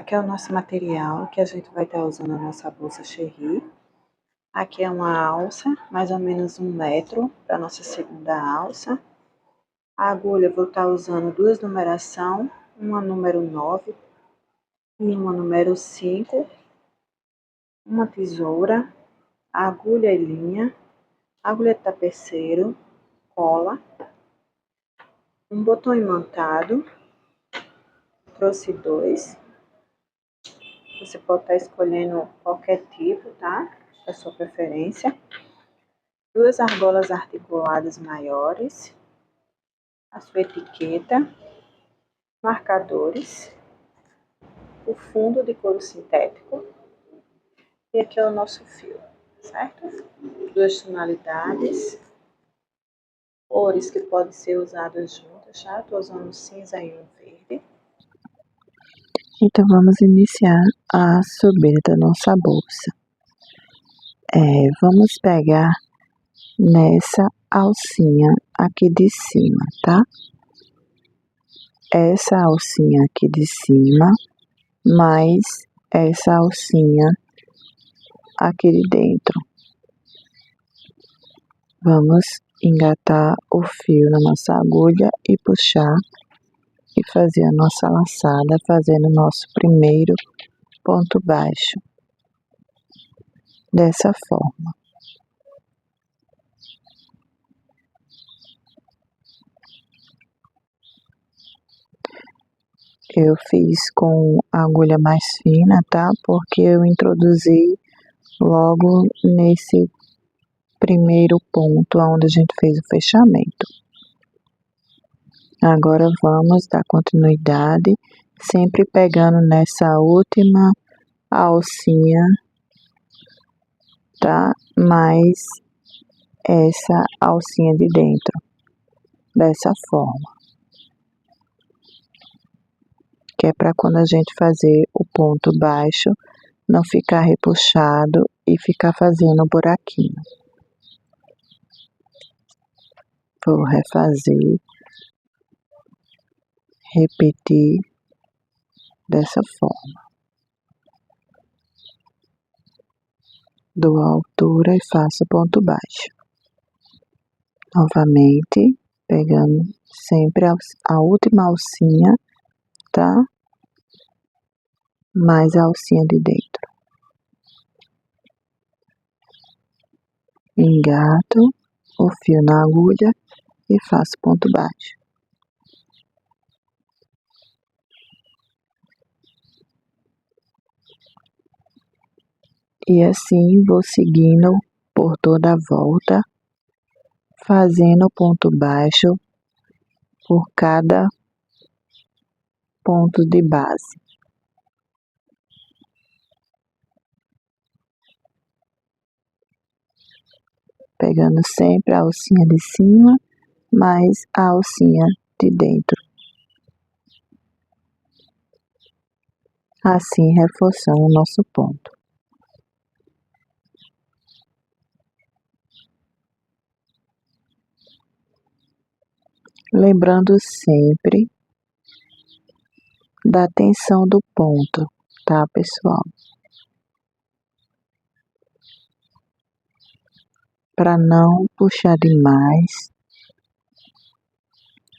Aqui é o nosso material que a gente vai estar usando a nossa bolsa Cherry. Aqui é uma alça, mais ou menos 1 metro para a nossa segunda alça. A agulha eu vou estar usando duas numerações, uma número 9 e uma número 5. Uma tesoura, agulha e linha, agulha de tapeceiro, cola, um botão imantado, trouxe 2. Você pode estar escolhendo qualquer tipo, tá? Da sua preferência. 2 argolas articuladas maiores, a sua etiqueta, marcadores, o fundo de couro sintético e aqui é o nosso fio, certo? 2 tonalidades, cores que podem ser usadas juntas, tá? Estou usando cinza e um verde. Então vamos iniciar a subida da nossa bolsa. Vamos pegar nessa alcinha aqui de cima, tá? Essa alcinha aqui de cima, mais essa alcinha aqui de dentro. Vamos engatar o fio na nossa agulha e puxar e fazer a nossa laçada, fazendo o nosso primeiro ponto baixo, dessa forma. Eu fiz com a agulha mais fina, tá? Porque eu introduzi logo nesse primeiro ponto onde a gente fez o fechamento. Agora vamos dar continuidade, sempre pegando nessa última alcinha, tá? Mais essa alcinha de dentro, dessa forma. Que é para quando a gente fazer o ponto baixo, não ficar repuxado e ficar fazendo buraquinho. Vou refazer, repetir dessa forma. Dou a altura e faço ponto baixo. Novamente, pegando sempre a última alcinha, tá? Mais a alcinha de dentro. Engato o fio na agulha e faço ponto baixo. E assim vou seguindo por toda a volta, fazendo ponto baixo por cada ponto de base. Pegando sempre a alcinha de cima, mais a alcinha de dentro. Assim reforçando o nosso ponto. Lembrando sempre da tensão do ponto, tá, pessoal? Para não puxar demais,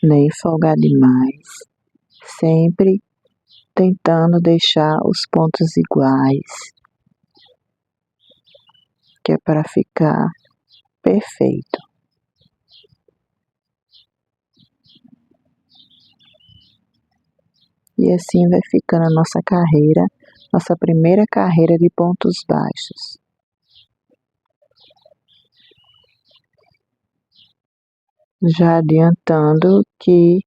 nem folgar demais. Sempre tentando deixar os pontos iguais, que é para ficar perfeito. E assim vai ficando a nossa carreira, nossa primeira carreira de pontos baixos. Já adiantando que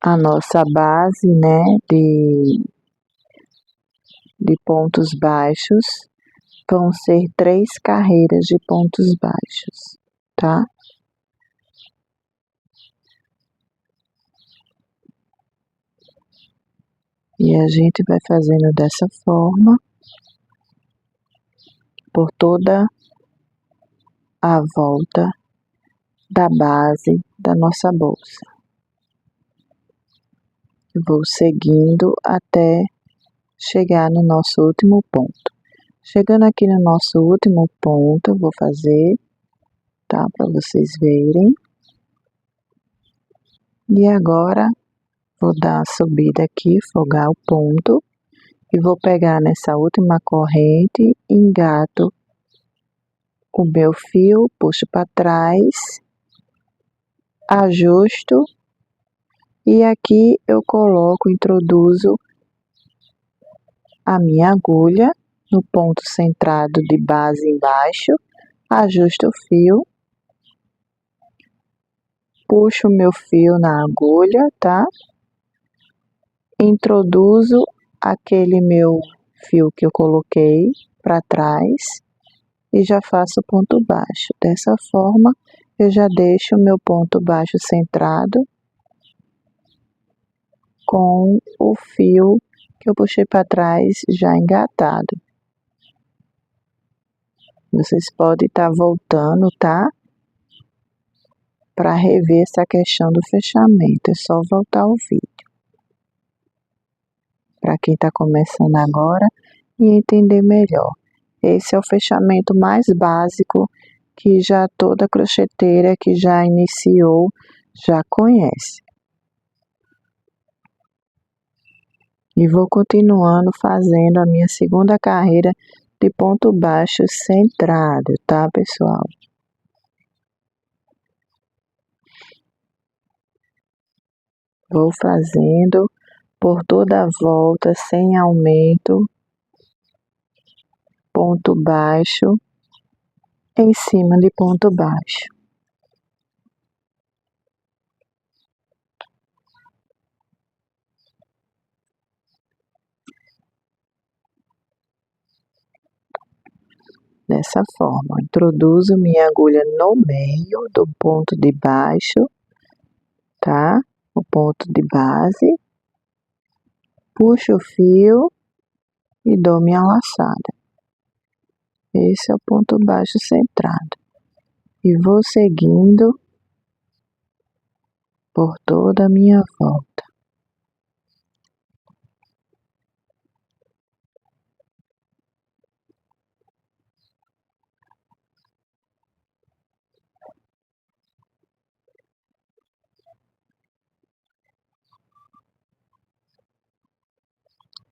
a nossa base, né, de pontos baixos vão ser 3 carreiras de pontos baixos, tá? E a gente vai fazendo dessa forma por toda a volta da base da nossa bolsa. Vou seguindo até chegar no nosso último ponto. Chegando aqui no nosso último ponto, eu vou fazer, tá? Para vocês verem. E agora, vou dar a subida aqui, folgar o ponto. E vou pegar nessa última corrente, engato o meu fio, puxo para trás, ajusto. E aqui eu coloco, introduzo a minha agulha no ponto centrado de base embaixo, ajusto o fio, puxo o meu fio na agulha, tá? Introduzo aquele meu fio que eu coloquei para trás e já faço ponto baixo. Dessa forma, eu já deixo o meu ponto baixo centrado com o fio que eu puxei para trás já engatado. Vocês podem estar voltando, tá? Para rever essa questão do fechamento, é só voltar o vídeo. Para quem está começando agora e entender melhor. Esse é o fechamento mais básico que já toda crocheteira que já iniciou já conhece. E vou continuando fazendo a minha segunda carreira de ponto baixo centrado, tá, pessoal? Vou fazendo por toda a volta, sem aumento, ponto baixo em cima de ponto baixo. Dessa forma, introduzo minha agulha no meio do ponto de baixo, tá? O ponto de base, puxo o fio e dou minha laçada. Esse é o ponto baixo centrado. E vou seguindo por toda a minha volta.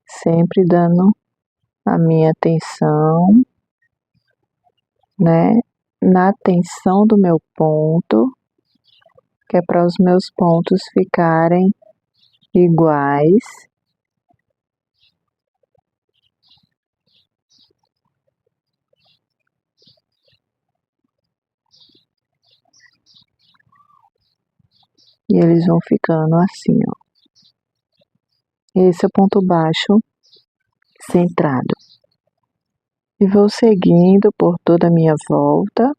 Sempre dando a minha atenção, né, na tensão do meu ponto, que é para os meus pontos ficarem iguais. E eles vão ficando assim, ó. Esse é o ponto baixo centrado. E vou seguindo por toda a minha volta.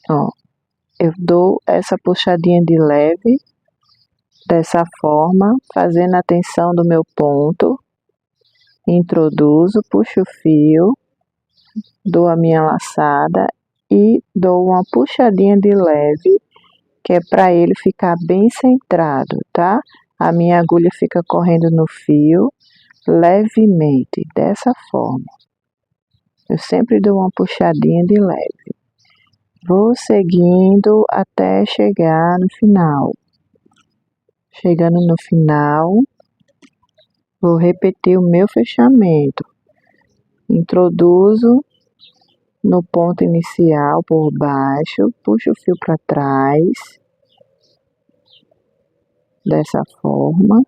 Ó, eu dou essa puxadinha de leve, dessa forma, fazendo a tensão do meu ponto. Introduzo, puxo o fio, dou a minha laçada e dou uma puxadinha de leve, que é para ele ficar bem centrado, tá? A minha agulha fica correndo no fio levemente, dessa forma. Eu sempre dou uma puxadinha de leve. Vou seguindo até chegar no final. Chegando no final, vou repetir o meu fechamento. Introduzo no ponto inicial por baixo, puxo o fio para trás, dessa forma,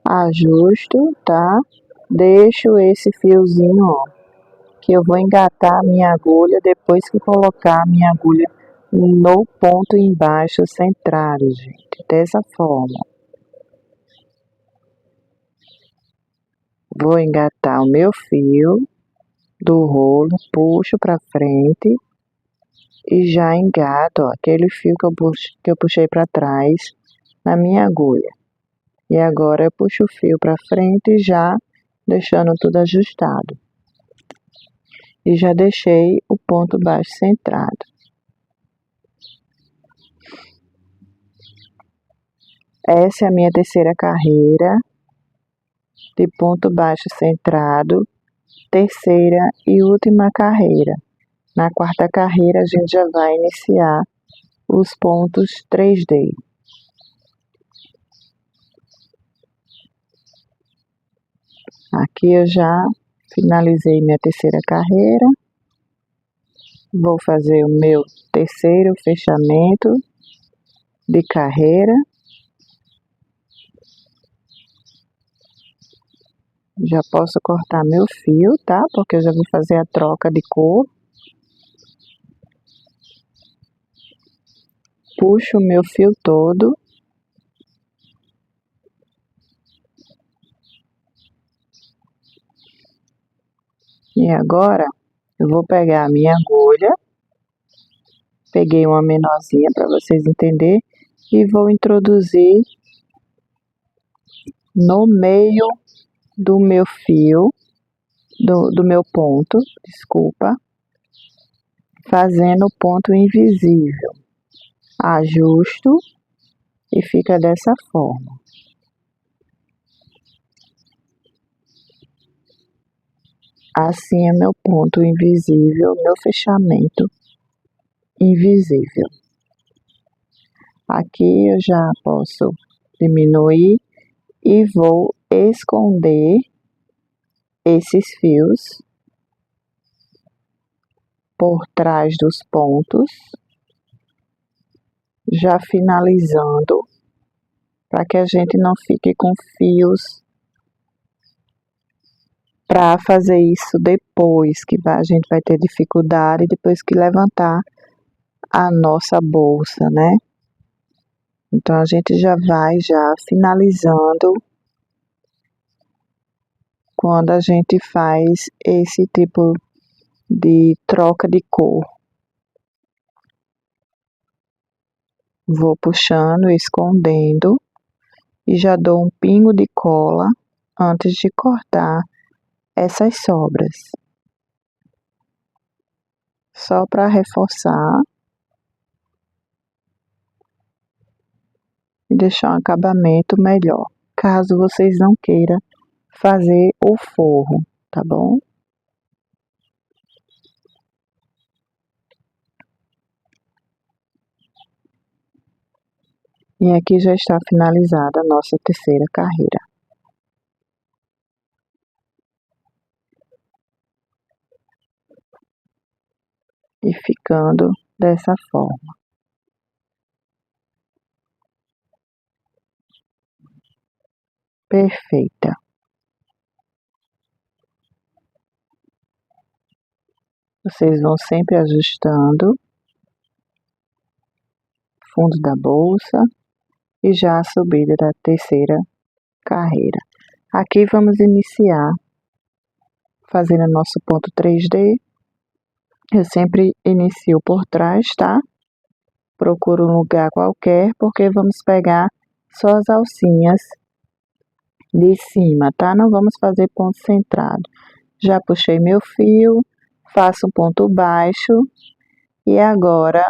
ajusto, tá? Deixo esse fiozinho, ó, que eu vou engatar a minha agulha depois que colocar a minha agulha no ponto embaixo centrado, gente, dessa forma. Vou engatar o meu fio do rolo, puxo para frente e já engato, ó, aquele fio que eu puxei para trás na minha agulha. E agora eu puxo o fio para frente já deixando tudo ajustado. E já deixei o ponto baixo centrado. Essa é a minha terceira carreira de ponto baixo centrado, terceira e última carreira. Na quarta carreira a gente já vai iniciar os pontos 3D. Aqui eu já finalizei minha terceira carreira. Vou fazer o meu terceiro fechamento de carreira. Já posso cortar meu fio, tá? Porque eu já vou fazer a troca de cor. Puxo o meu fio todo. E agora eu vou pegar a minha agulha. Peguei uma menorzinha para vocês entenderem. E vou introduzir no meio do meu fio, do meu ponto, desculpa, fazendo o ponto invisível. Ajusto e fica dessa forma. Assim é meu ponto invisível, meu fechamento invisível. Aqui eu já posso diminuir e vou esconder esses fios por trás dos pontos, já finalizando, para que a gente não fique com fios para fazer isso depois, que a gente vai ter dificuldade depois que levantar a nossa bolsa, né? Então a gente já vai finalizando quando a gente faz esse tipo de troca de cor. Vou puxando, escondendo e já dou um pingo de cola antes de cortar essas sobras. Só para reforçar e deixar um acabamento melhor, caso vocês não queiram fazer o forro, tá bom? E aqui já está finalizada a nossa terceira carreira. E ficando dessa forma. Perfeita. Vocês vão sempre ajustando fundo da bolsa e já a subida da terceira carreira. Aqui vamos iniciar fazendo nosso ponto 3D. Eu sempre inicio por trás, tá? Procuro um lugar qualquer, porque vamos pegar só as alcinhas de cima, tá? Não vamos fazer ponto centrado. Já puxei meu fio, faço um ponto baixo e agora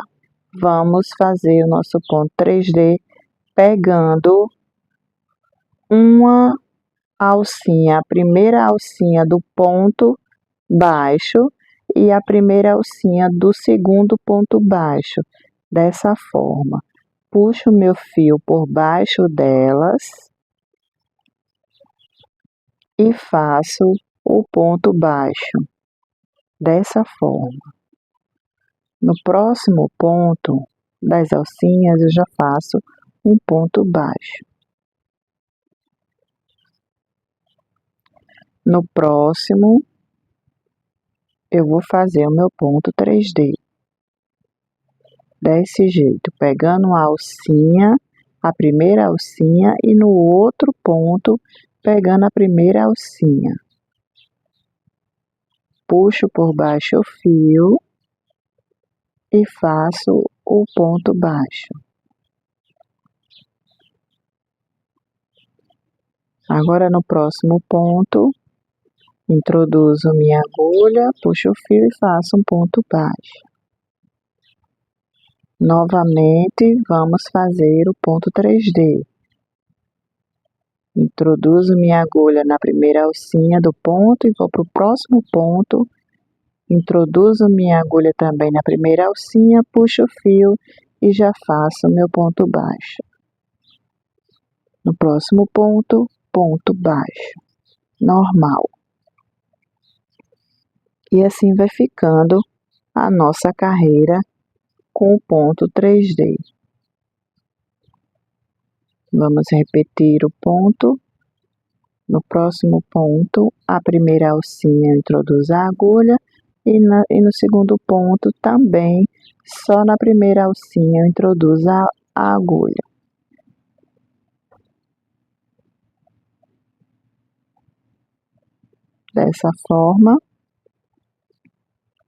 vamos fazer o nosso ponto 3D pegando uma alcinha, a primeira alcinha do ponto baixo e a primeira alcinha do segundo ponto baixo, dessa forma. Puxo o meu fio por baixo delas e faço o ponto baixo, dessa forma. No próximo ponto das alcinhas eu já faço um ponto baixo. No próximo eu vou fazer o meu ponto 3D. Desse jeito, pegando a alcinha, a primeira alcinha e no outro ponto pegando a primeira alcinha. Puxo por baixo o fio e faço o ponto baixo. Agora no próximo ponto, introduzo minha agulha, puxo o fio e faço um ponto baixo. Novamente, vamos fazer o ponto 3D. Introduzo minha agulha na primeira alcinha do ponto e vou para o próximo ponto. Introduzo minha agulha também na primeira alcinha, puxo o fio e já faço meu ponto baixo. No próximo ponto, ponto baixo, normal. E assim vai ficando a nossa carreira com o ponto 3D. Vamos repetir o ponto. No próximo ponto, a primeira alcinha introduz a agulha e no segundo ponto também, só na primeira alcinha introduz a agulha. Dessa forma,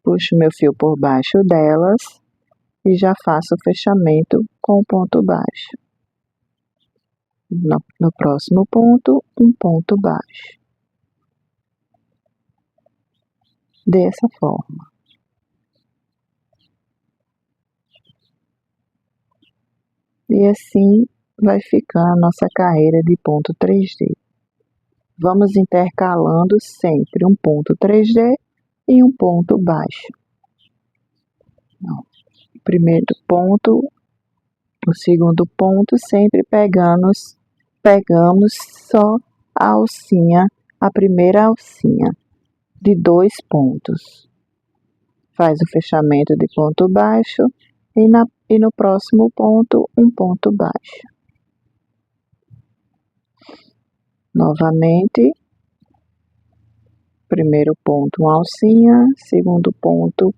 puxo meu fio por baixo delas e já faço o fechamento com o ponto baixo. No próximo ponto, um ponto baixo. Dessa forma. E assim vai ficar a nossa carreira de ponto 3D. Vamos intercalando sempre um ponto 3D e um ponto baixo. O primeiro ponto, o segundo ponto, sempre pegamos só a alcinha, a primeira alcinha de 2 pontos. Faz o fechamento de ponto baixo e no próximo ponto, um ponto baixo. Novamente, primeiro ponto, uma alcinha, segundo ponto,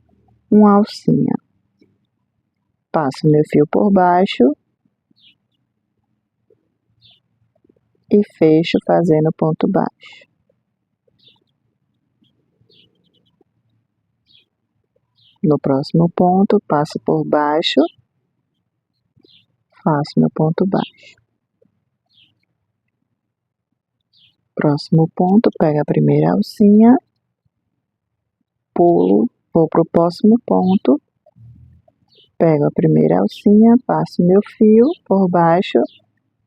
uma alcinha. Passo meu fio por baixo e fecho fazendo ponto baixo. No próximo ponto, passo por baixo, faço meu ponto baixo. Próximo ponto, pego a primeira alcinha, pulo, vou para o próximo ponto, pego a primeira alcinha, passo meu fio por baixo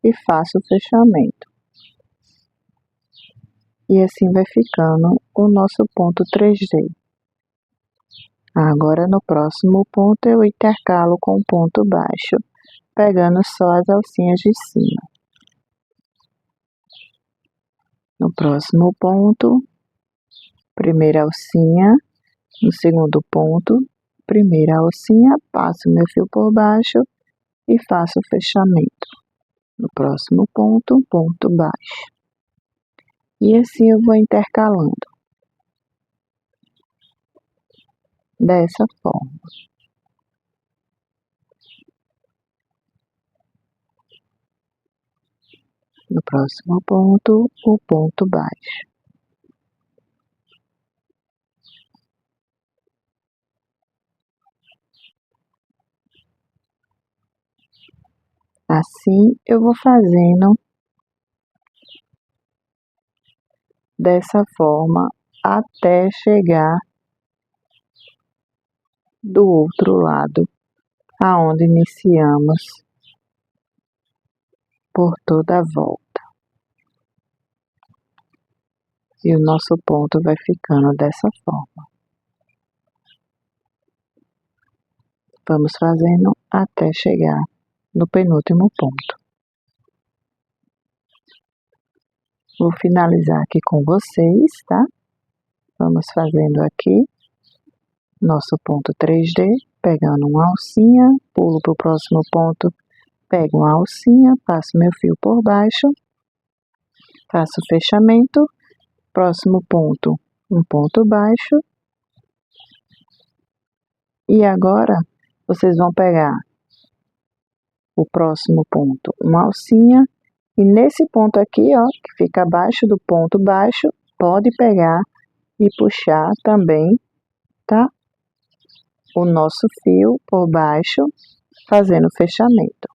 e faço o fechamento. E assim vai ficando o nosso ponto 3D. Agora no próximo ponto eu intercalo com o ponto baixo, pegando só as alcinhas de cima. No próximo ponto, primeira alcinha, no segundo ponto, primeira alcinha, passo meu fio por baixo e faço o fechamento. No próximo ponto, um ponto baixo. E assim eu vou intercalando. Dessa forma. No próximo ponto, o ponto baixo. Assim eu vou fazendo dessa forma até chegar do outro lado, aonde iniciamos por toda a volta. E o nosso ponto vai ficando dessa forma. Vamos fazendo até chegar no penúltimo ponto. Vou finalizar aqui com vocês, tá? Vamos fazendo aqui nosso ponto 3D, pegando uma alcinha, pulo para o próximo ponto, pego uma alcinha, passo meu fio por baixo, faço o fechamento, próximo ponto, um ponto baixo, e agora vocês vão pegar o próximo ponto, uma alcinha, e nesse ponto aqui, ó, que fica abaixo do ponto baixo, pode pegar e puxar também, tá? O nosso fio por baixo, fazendo o fechamento.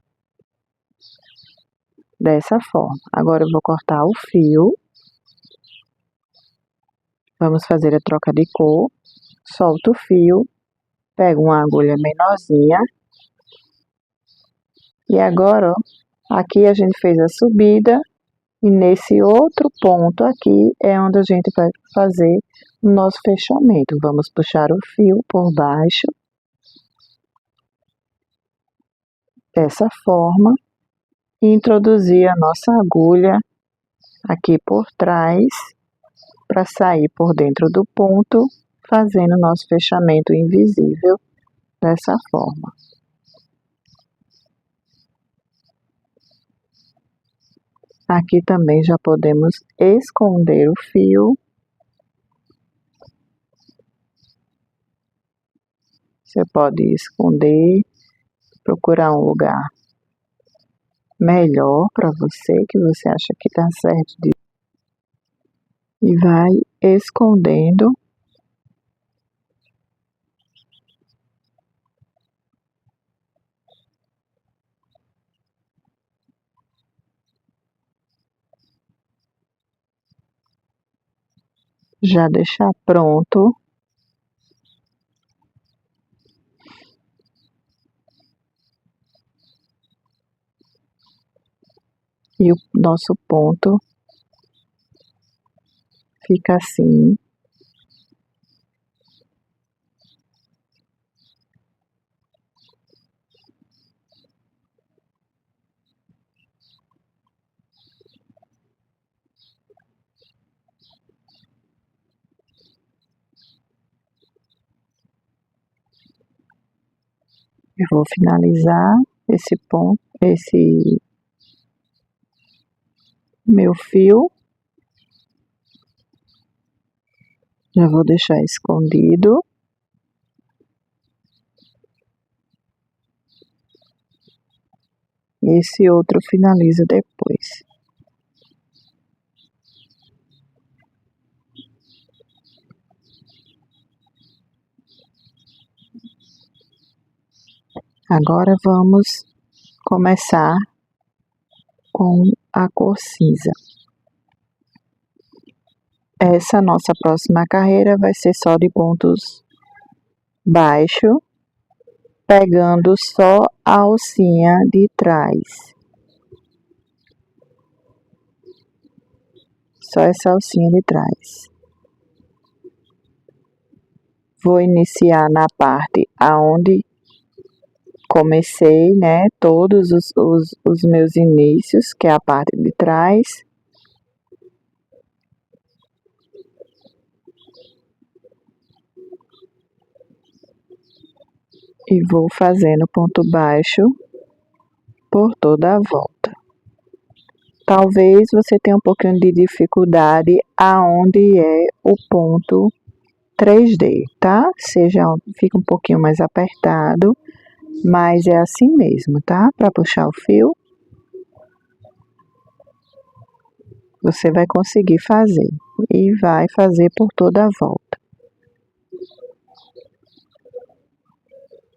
Dessa forma. Agora eu vou cortar o fio. Vamos fazer a troca de cor. Solto o fio, pego uma agulha menorzinha. E agora, ó, aqui a gente fez a subida E nesse outro ponto aqui é onde a gente vai fazer o nosso fechamento. Vamos puxar o fio por baixo, dessa forma, e introduzir a nossa agulha aqui por trás, para sair por dentro do ponto, fazendo o nosso fechamento invisível dessa forma. Aqui também já podemos esconder o fio. Você pode esconder, procurar um lugar melhor para você, que você acha que tá certo e vai escondendo. Já deixar pronto. E o nosso ponto fica assim. Eu vou finalizar esse ponto, esse meu fio. Já vou deixar escondido. Esse outro finalizo depois. Agora vamos começar com a cor cinza. Essa nossa próxima carreira vai ser só de pontos baixos, pegando só a alcinha de trás. Só essa alcinha de trás. Vou iniciar na parte aonde comecei, né, todos os meus inícios, que é a parte de trás. E vou fazendo ponto baixo por toda a volta. Talvez você tenha um pouquinho de dificuldade aonde é o ponto 3D, tá? Fica um pouquinho mais apertado, mas é assim mesmo, tá? Para puxar o fio, você vai conseguir fazer e vai fazer por toda a volta.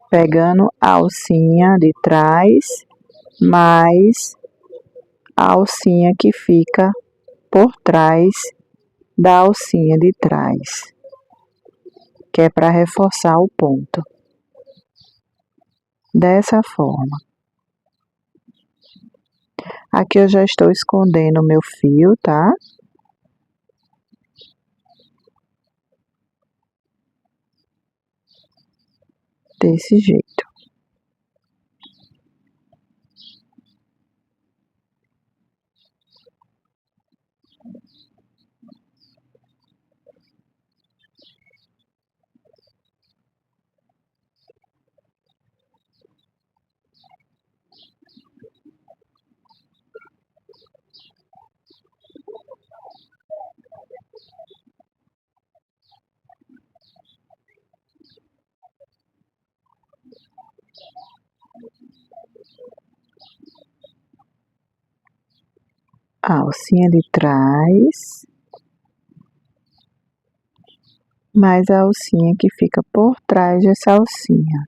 Pegando a alcinha de trás, mais a alcinha que fica por trás da alcinha de trás, que é para reforçar o ponto. Dessa forma. Aqui eu já estou escondendo o meu fio, tá? Desse jeito. A alcinha de trás, mais a alcinha que fica por trás dessa alcinha.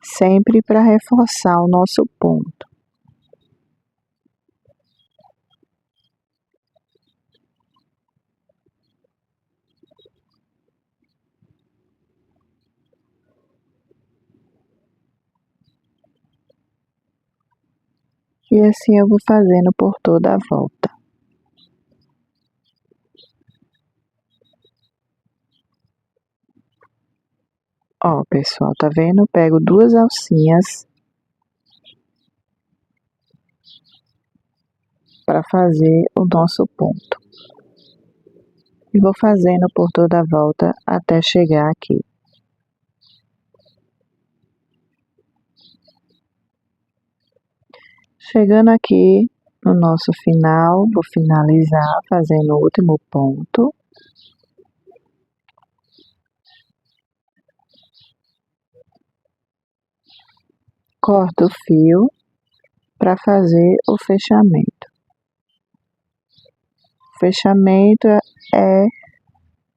Sempre para reforçar o nosso ponto. E assim eu vou fazendo por toda a volta. Ó, pessoal, tá vendo? Eu pego 2 alcinhas para fazer o nosso ponto. E vou fazendo por toda a volta até chegar aqui. Chegando aqui no nosso final, vou finalizar fazendo o último ponto. Corto o fio para fazer o fechamento. O fechamento é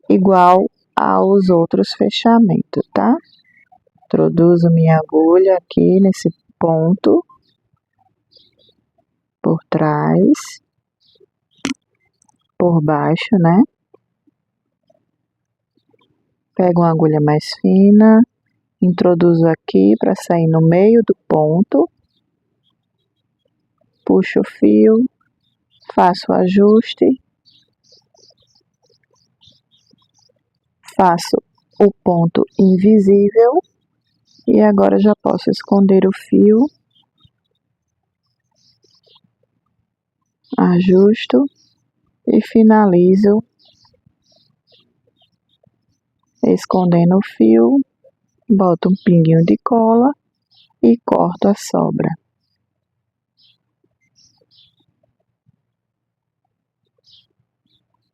igual aos outros fechamentos, tá? Introduzo minha agulha aqui nesse ponto, por trás, por baixo, né? Pego uma agulha mais fina, introduzo aqui para sair no meio do ponto, puxo o fio, faço o ajuste, faço o ponto invisível e agora já posso esconder o fio, ajusto e finalizo escondendo o fio, boto um pinguinho de cola e corto a sobra.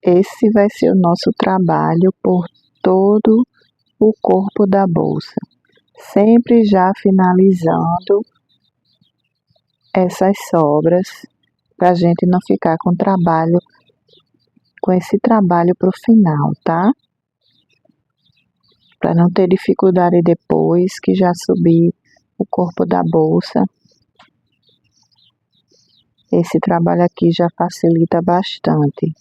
Esse vai ser o nosso trabalho por todo o corpo da bolsa, sempre já finalizando essas sobras para a gente não ficar com esse trabalho para o final, tá? Para não ter dificuldade depois que já subir o corpo da bolsa. Esse trabalho aqui já facilita bastante.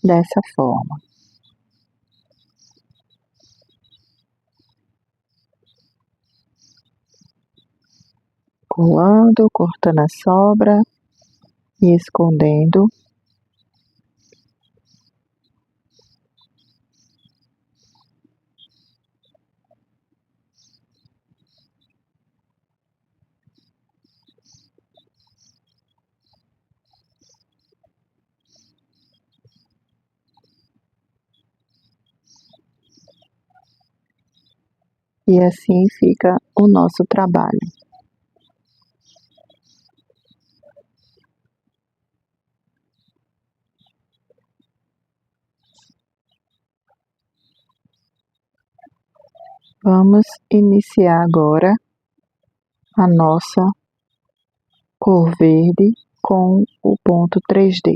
Dessa forma. Colando, cortando a sobra e escondendo. E assim fica o nosso trabalho. Vamos iniciar agora a nossa cor verde com o ponto 3D.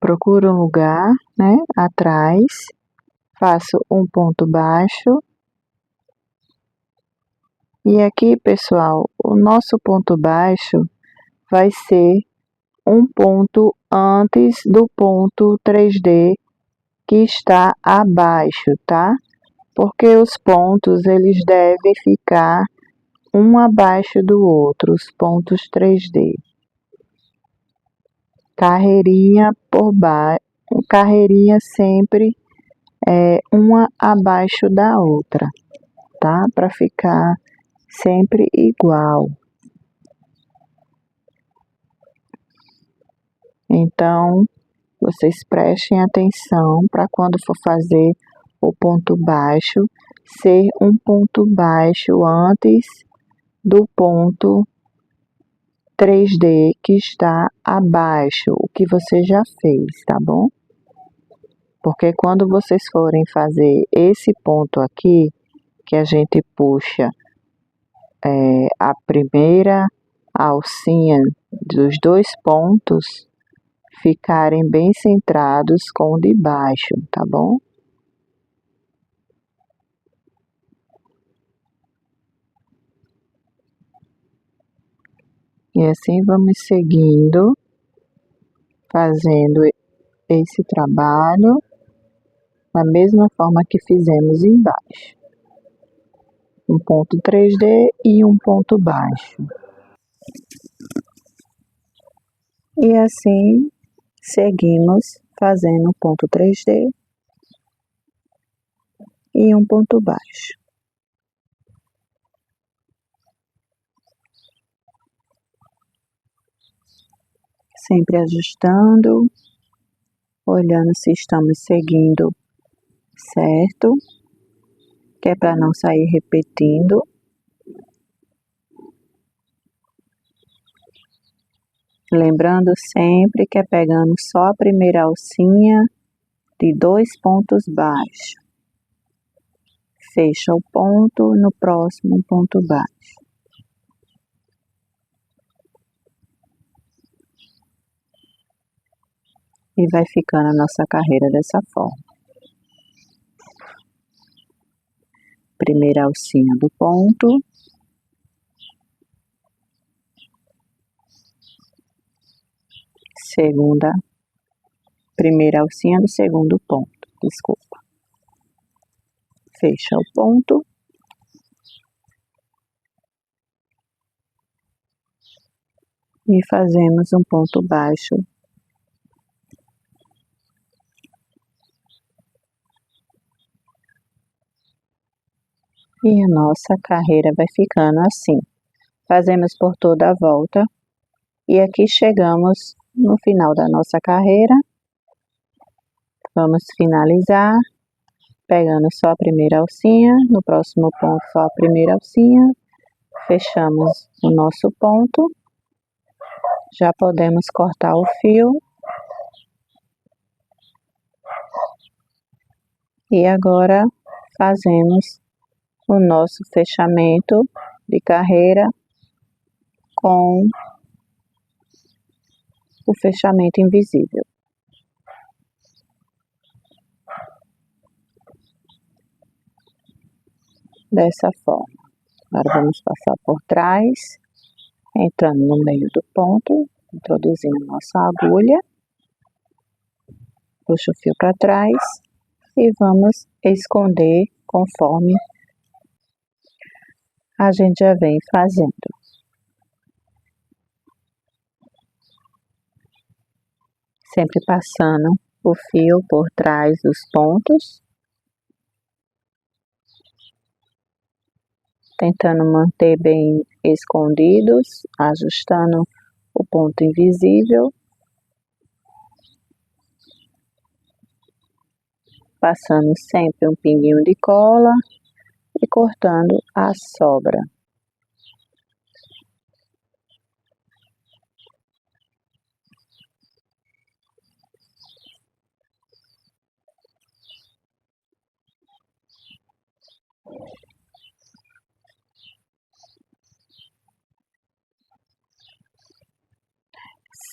Procuro um lugar, né, atrás, faço um ponto baixo. E aqui, pessoal, o nosso ponto baixo vai ser um ponto antes do ponto 3D que está abaixo, tá? Porque os pontos, eles devem ficar um abaixo do outro, os pontos 3D. Carreirinha por baixo, carreirinha sempre uma abaixo da outra, tá? Para ficar sempre igual. Então, vocês prestem atenção para quando for fazer o ponto baixo, ser um ponto baixo antes do ponto 3D que está abaixo, o que você já fez, tá bom? Porque quando vocês forem fazer esse ponto aqui, que a gente puxa a primeira alcinha dos 2 pontos, ficarem bem centrados com o de baixo, tá bom? E assim vamos seguindo, fazendo esse trabalho da mesma forma que fizemos embaixo. Um ponto 3D e um ponto baixo. E assim seguimos fazendo um ponto 3D e um ponto baixo. Sempre ajustando, olhando se estamos seguindo certo, que é para não sair repetindo. Lembrando sempre que é pegando só a primeira alcinha de 2 pontos baixos. Fecha o ponto no próximo ponto baixo. E vai ficando a nossa carreira dessa forma. Primeira alcinha do ponto. Primeira alcinha do segundo ponto, desculpa. Fecha o ponto. E fazemos um ponto baixo. E a nossa carreira vai ficando assim. Fazemos por toda a volta. E aqui chegamos no final da nossa carreira. Vamos finalizar, pegando só a primeira alcinha, no próximo ponto só a primeira alcinha, fechamos o nosso ponto, já podemos cortar o fio. E agora fazemos o nosso fechamento de carreira com o fechamento invisível. Dessa forma. Agora vamos passar por trás, entrando no meio do ponto, introduzindo nossa agulha, puxa o fio para trás e vamos esconder conforme a gente já vem fazendo. Sempre passando o fio por trás dos pontos, tentando manter bem escondidos, ajustando o ponto invisível, passando sempre um pinguinho de cola e cortando a sobra.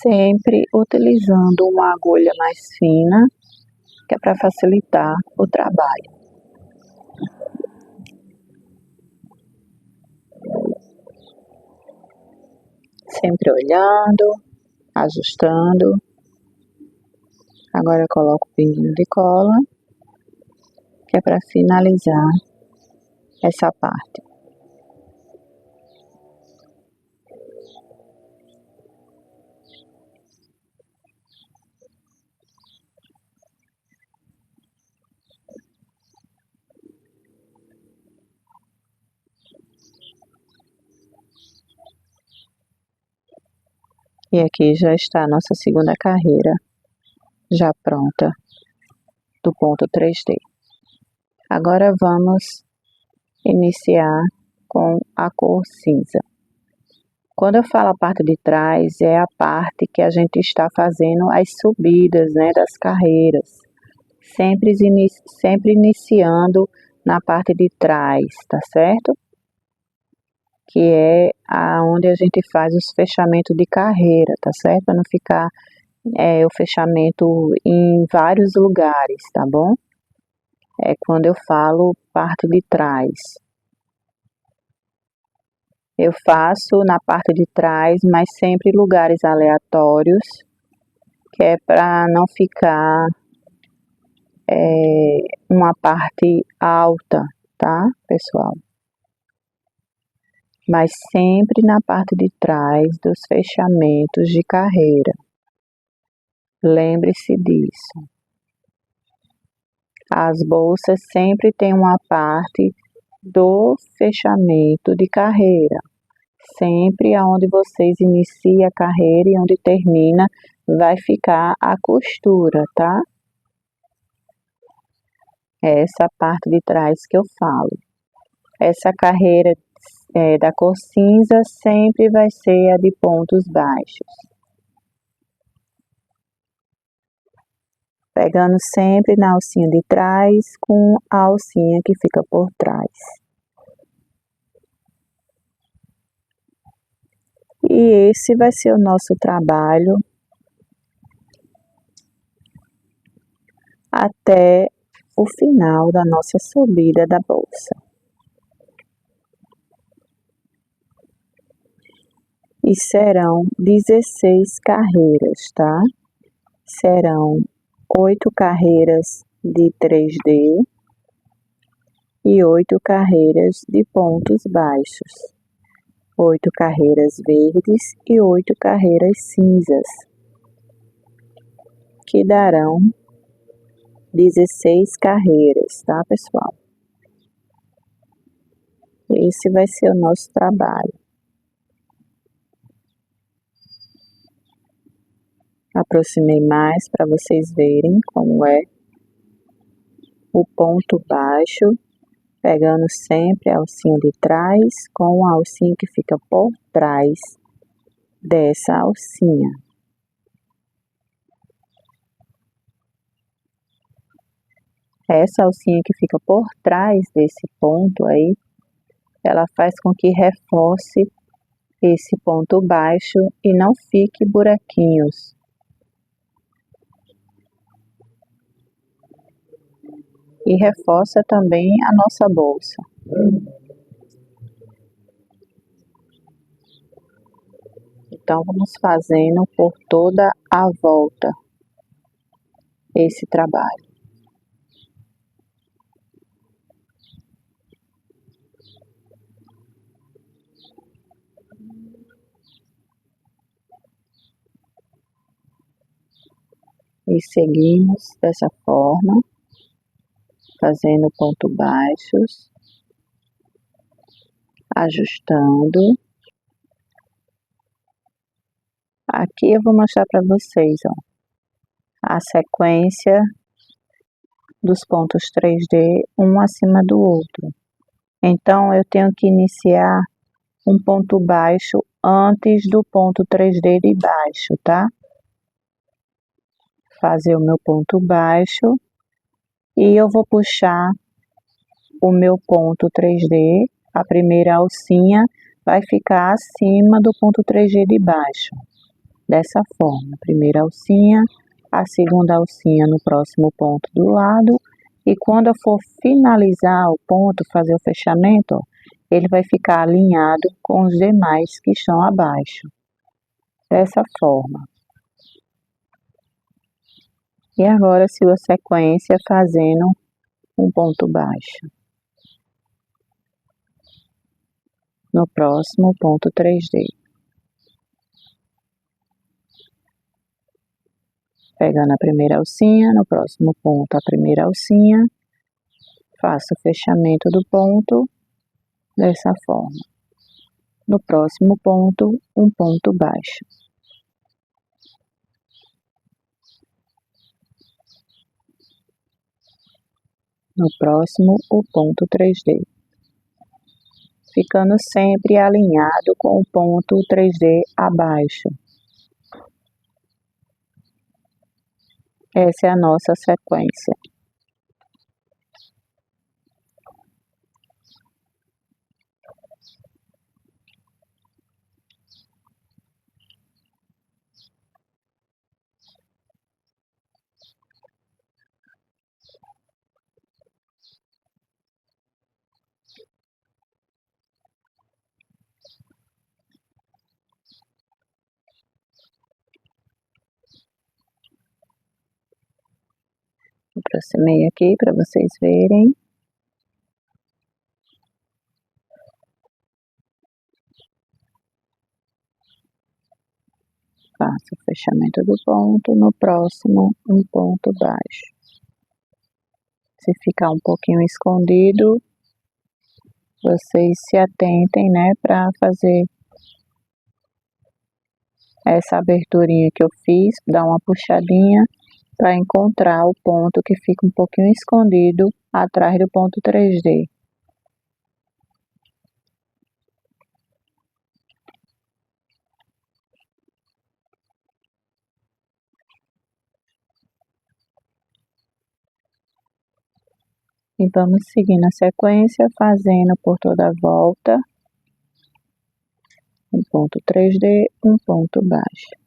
Sempre utilizando uma agulha mais fina, que é para facilitar o trabalho. Sempre olhando, ajustando. Agora eu coloco o pinguinho de cola, que é para finalizar essa parte. E aqui já está a nossa segunda carreira, já pronta, do ponto 3D. Agora vamos iniciar com a cor cinza. Quando eu falo a parte de trás, é a parte que a gente está fazendo as subidas, né, das carreiras. Sempre iniciando na parte de trás, tá certo? Que é aonde a gente faz os fechamentos de carreira, tá certo? Para não ficar o fechamento em vários lugares, tá bom? É quando eu falo parte de trás. Eu faço na parte de trás, mas sempre lugares aleatórios, que é para não ficar uma parte alta, tá, pessoal? Mas sempre na parte de trás dos fechamentos de carreira. Lembre-se disso. As bolsas sempre têm uma parte do fechamento de carreira. Sempre aonde vocês iniciam a carreira e onde termina vai ficar a costura, tá? Essa parte de trás que eu falo. Essa carreira da cor cinza sempre vai ser a de pontos baixos. Pegando sempre na alcinha de trás com a alcinha que fica por trás. E esse vai ser o nosso trabalho até o final da nossa subida da bolsa. E serão 16 carreiras, tá? Serão 8 carreiras de 3D e 8 carreiras de pontos baixos. 8 carreiras verdes e 8 carreiras cinzas, que darão 16 carreiras, tá, pessoal? Esse vai ser o nosso trabalho. Aproximei mais para vocês verem como é o ponto baixo, pegando sempre a alcinha de trás com a alcinha que fica por trás dessa alcinha. Essa alcinha que fica por trás desse ponto aí, ela faz com que reforce esse ponto baixo e não fique buraquinhos. E reforça também a nossa bolsa. Então, vamos fazendo por toda a volta esse trabalho. E seguimos dessa forma, fazendo ponto baixos, ajustando. Aqui eu vou mostrar para vocês, ó, a sequência dos pontos 3D, um acima do outro. Então, eu tenho que iniciar um ponto baixo antes do ponto 3D de baixo, tá? Fazer o meu ponto baixo e eu vou puxar o meu ponto 3D, a primeira alcinha vai ficar acima do ponto 3D de baixo. Dessa forma, primeira alcinha, a segunda alcinha no próximo ponto do lado, e quando eu for finalizar o ponto, fazer o fechamento, ó, ele vai ficar alinhado com os demais que estão abaixo. Dessa forma. E agora sigo a sequência fazendo um ponto baixo. No próximo ponto 3D. Pegando a primeira alcinha, no próximo ponto a primeira alcinha, faço o fechamento do ponto dessa forma. No próximo ponto, um ponto baixo. No próximo, o ponto 3D. Ficando sempre alinhado com o ponto 3D abaixo. Essa é a nossa sequência. Aproximei aqui para vocês verem. Faço o fechamento do ponto, no próximo um ponto baixo. Se ficar um pouquinho escondido, vocês se atentem, né, para fazer essa aberturinha que eu fiz, dar uma puxadinha para encontrar o ponto que fica um pouquinho escondido atrás do ponto 3D. E vamos seguir na sequência, fazendo por toda a volta um ponto 3D, um ponto baixo.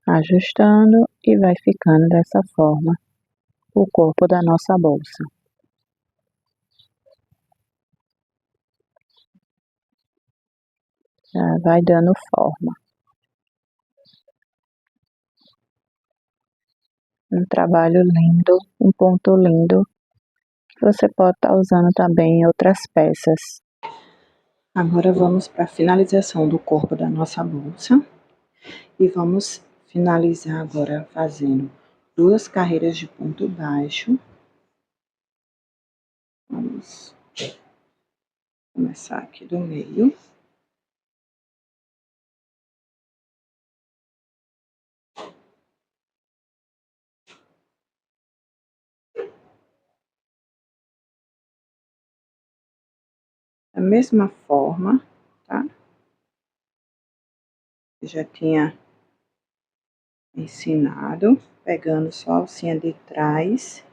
Ajustando e vai ficando dessa forma o corpo da nossa bolsa. Já vai dando forma. Um trabalho lindo, um ponto lindo, que você pode estar usando também em outras peças. Agora vamos para a finalização do corpo da nossa bolsa. E vamos finalizar agora fazendo 2 carreiras de ponto baixo. Vamos começar aqui do meio. Da mesma forma, tá? Eu já tinha ensinado, pegando só a alcinha de trás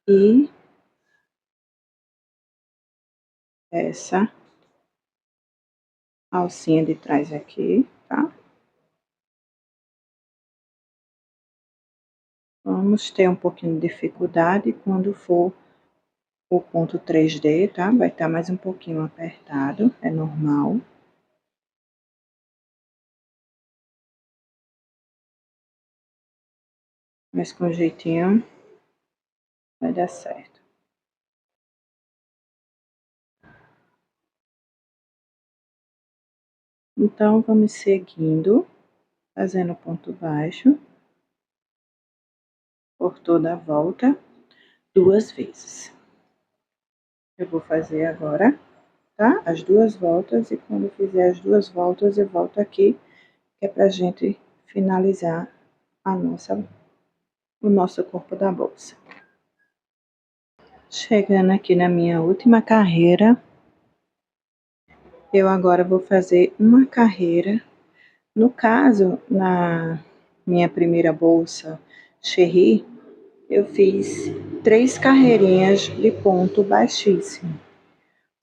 e essa alcinha de trás aqui, tá? Vamos ter um pouquinho de dificuldade quando for o ponto 3D, tá? Vai estar mais um pouquinho apertado, é normal. Mas com jeitinho vai dar certo. Então, vamos seguindo, fazendo ponto baixo por toda a volta, 2 vezes. Eu vou fazer agora, tá? As 2 voltas, e quando fizer as 2 voltas, eu volto aqui, que é pra gente finalizar o nosso corpo da bolsa. Chegando aqui na minha última carreira, eu agora vou fazer uma carreira. No caso, na minha primeira bolsa Cherry, eu fiz 3 carreirinhas de ponto baixíssimo.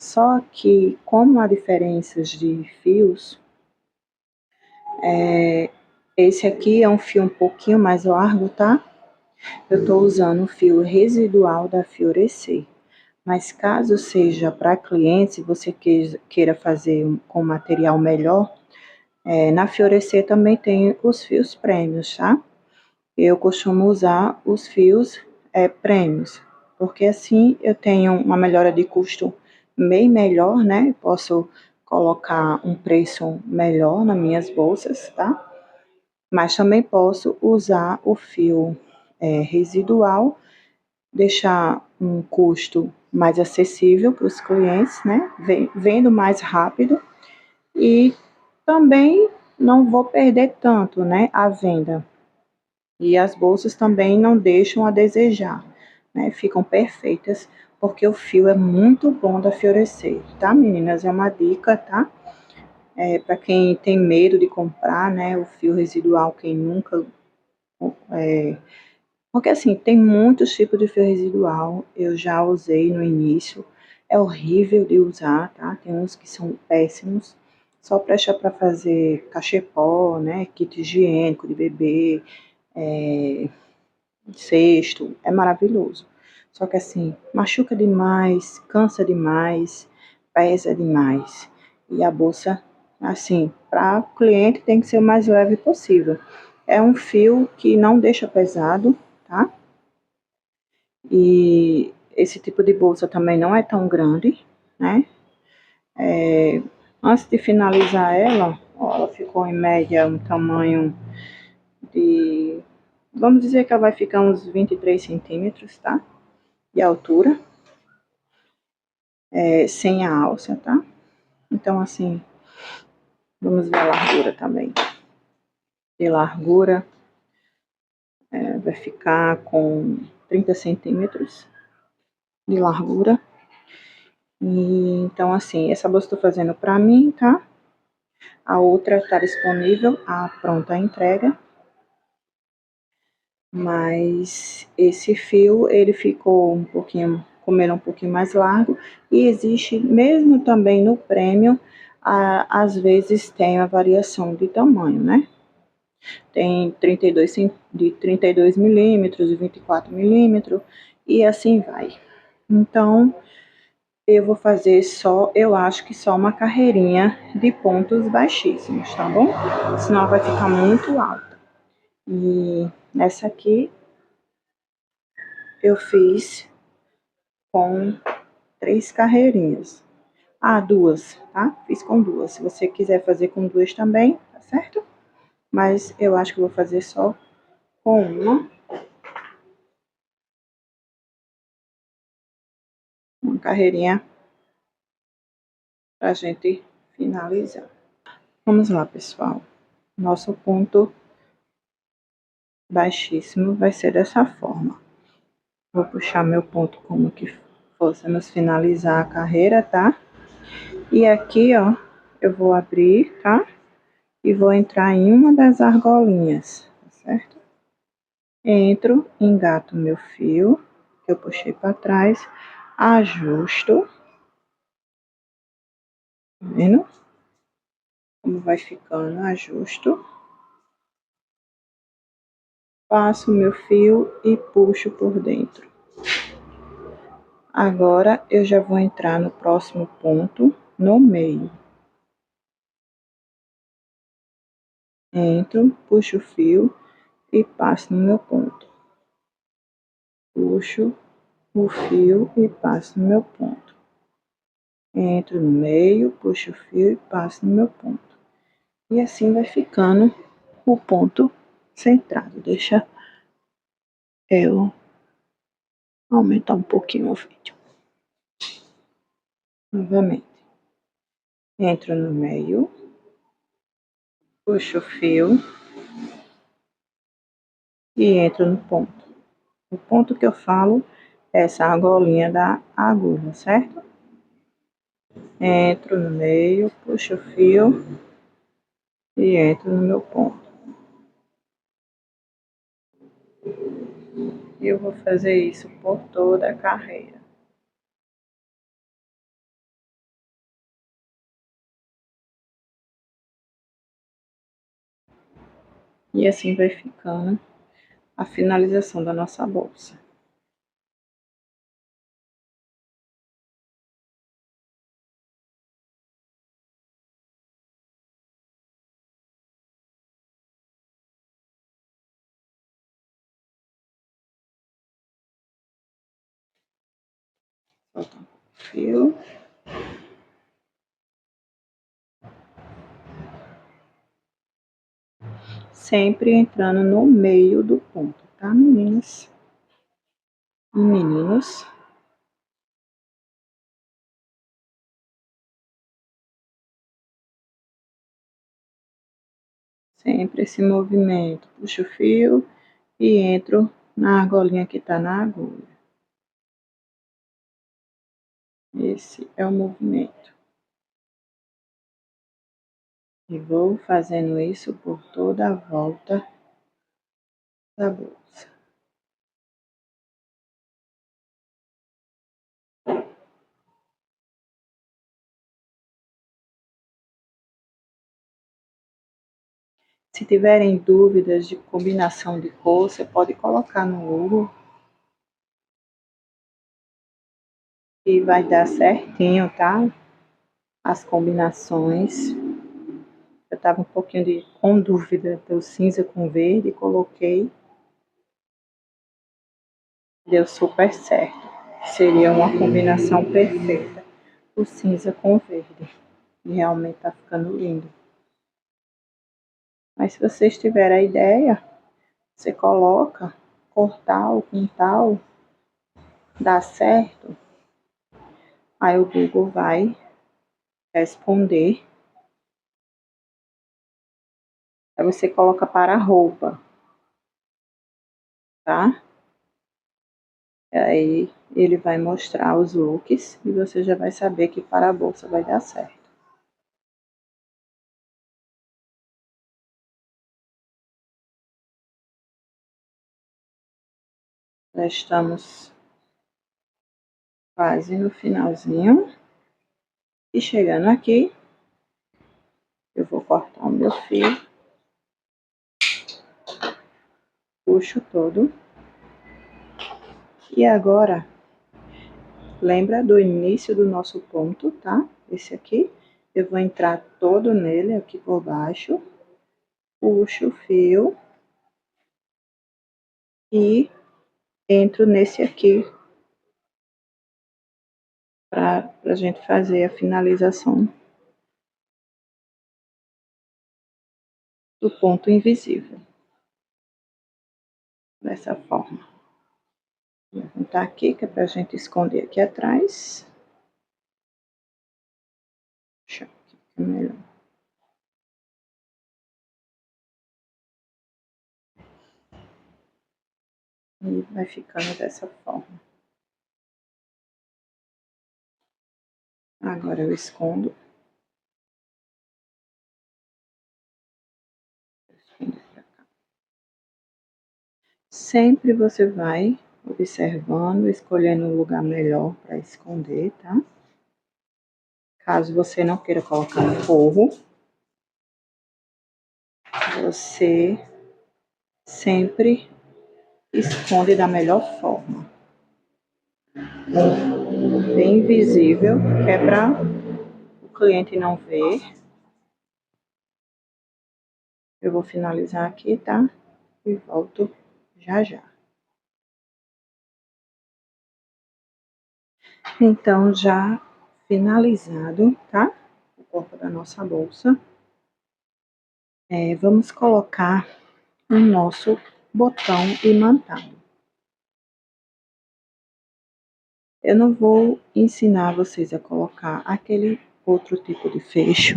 Só que, como há diferenças de fios, esse aqui é um fio um pouquinho mais largo, tá? Eu tô usando o fio residual da Fiorecer. Mas caso seja para cliente, se você queira fazer com material melhor, na Fiorecer também tem os fios prêmios, tá? Eu costumo usar os fios prêmios, porque assim eu tenho uma melhora de custo bem melhor, né? Posso colocar um preço melhor nas minhas bolsas, tá? Mas também posso usar o fio residual, deixar um custo mais acessível para os clientes, né? Vendo mais rápido e também não vou perder tanto, né? A venda. E as bolsas também não deixam a desejar, né? Ficam perfeitas, porque o fio é muito bom da Fiorecer, tá, meninas? É uma dica, tá? Para quem tem medo de comprar, né? O fio residual, quem nunca. Porque assim, tem muitos tipos de fio residual, eu já usei no início, é horrível de usar, tá? Tem uns que são péssimos, só presta para fazer cachepó, né? Kit higiênico de bebê, cesto, é maravilhoso. Só que assim, machuca demais, cansa demais, pesa demais. E a bolsa, assim, para o cliente tem que ser o mais leve possível. É um fio que não deixa pesado, tá? E esse tipo de bolsa também não é tão grande, né? Antes de finalizar ela, ó, ela ficou em média um tamanho de... Vamos dizer que ela vai ficar uns 23 centímetros, tá? De altura, sem a alça, tá? Então, assim, vamos ver a largura também. De largura, vai ficar com 30 centímetros de largura. E, então, assim, essa bolsa eu tô fazendo pra mim, tá? A outra tá disponível, a pronta entrega. Mas esse fio, ele ficou um pouquinho, como ele é um pouquinho mais largo. E existe, mesmo também no prêmio, às vezes tem a variação de tamanho, né? Tem 32, de 32 milímetros, de 24 milímetros, e assim vai. Então, eu vou fazer só, eu acho que só uma carreirinha de pontos baixíssimos, tá bom? Senão vai ficar muito alta. E nessa aqui, eu fiz com 3 carreirinhas. Ah, 2, tá? Fiz com 2. Se você quiser fazer com 2 também, tá certo? Mas eu acho que eu vou fazer só com uma carreirinha pra gente finalizar. Vamos lá, pessoal. Nosso ponto baixíssimo vai ser dessa forma. Vou puxar meu ponto como que fôssemos finalizar a carreira, tá? E aqui, ó, eu vou abrir, tá? E vou entrar em uma das argolinhas, tá certo? Entro, engato meu fio, que eu puxei para trás, ajusto, tá vendo? Como vai ficando, ajusto. Passo meu fio e puxo por dentro. Agora, eu já vou entrar no próximo ponto, no meio. Entro, puxo o fio e passo no meu ponto. Puxo o fio e passo no meu ponto. Entro no meio, puxo o fio e passo no meu ponto. E assim vai ficando o ponto centrado. Deixa eu aumentar um pouquinho o vídeo. Novamente. Entro no meio, puxo o fio e entro no ponto. O ponto que eu falo é essa argolinha da agulha, certo? Entro no meio, puxo o fio e entro no meu ponto. E eu vou fazer isso por toda a carreira. E assim vai ficando a finalização da nossa bolsa. Soltar um fio. Sempre entrando no meio do ponto, tá, meninas e meninos? Sempre esse movimento. Puxo o fio e entro na argolinha que tá na agulha. Esse é o movimento. E vou fazendo isso por toda a volta da bolsa. Se tiverem dúvidas de combinação de cor, você pode colocar no Google e vai dar certinho, tá? as combinações. Eu estava um pouquinho com dúvida do cinza com verde, coloquei. Deu super certo. Seria uma combinação perfeita. O cinza com verde. E realmente tá ficando lindo. Mas se vocês tiverem a ideia, você coloca cortar o quintal, dá certo. Aí o Google vai responder. Aí você coloca para a roupa, tá? Aí ele vai mostrar os looks e você já vai saber que para a bolsa vai dar certo. Já estamos quase no finalzinho. E chegando aqui, eu vou cortar o meu fio. Puxo todo. E agora, lembra do início do nosso ponto, tá? Esse aqui. Eu vou entrar todo nele aqui por baixo. Puxo o fio. E entro nesse aqui. Pra gente fazer a finalização do ponto invisível. Dessa forma. Vou levantar aqui, que é pra gente esconder aqui atrás. Deixa eu aqui, melhor. E vai ficando dessa forma. Agora eu escondo. Sempre você vai observando, escolhendo um lugar melhor para esconder, tá? Caso você não queira colocar forro, você sempre esconde da melhor forma. Bem visível, que é para o cliente não ver. Eu vou finalizar aqui, tá? E volto já já. Então, já finalizado, tá? O corpo da nossa bolsa. Vamos colocar o nosso botão imantado. Eu não vou ensinar vocês a colocar aquele outro tipo de fecho,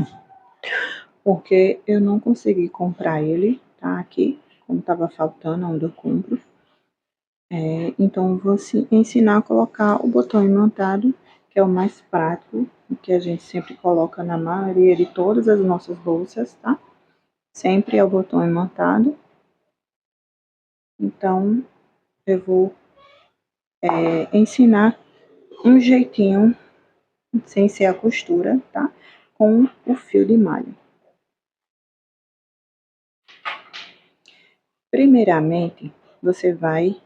porque eu não consegui comprar ele, tá? Aqui, como estava faltando onde eu compro. Então, eu vou ensinar a colocar o botão imantado, que é o mais prático, que a gente sempre coloca na maioria de todas as nossas bolsas, tá? Sempre é o botão imantado. Então, eu vou ensinar um jeitinho, sem ser a costura, tá? Com o fio de malha. Primeiramente, você vai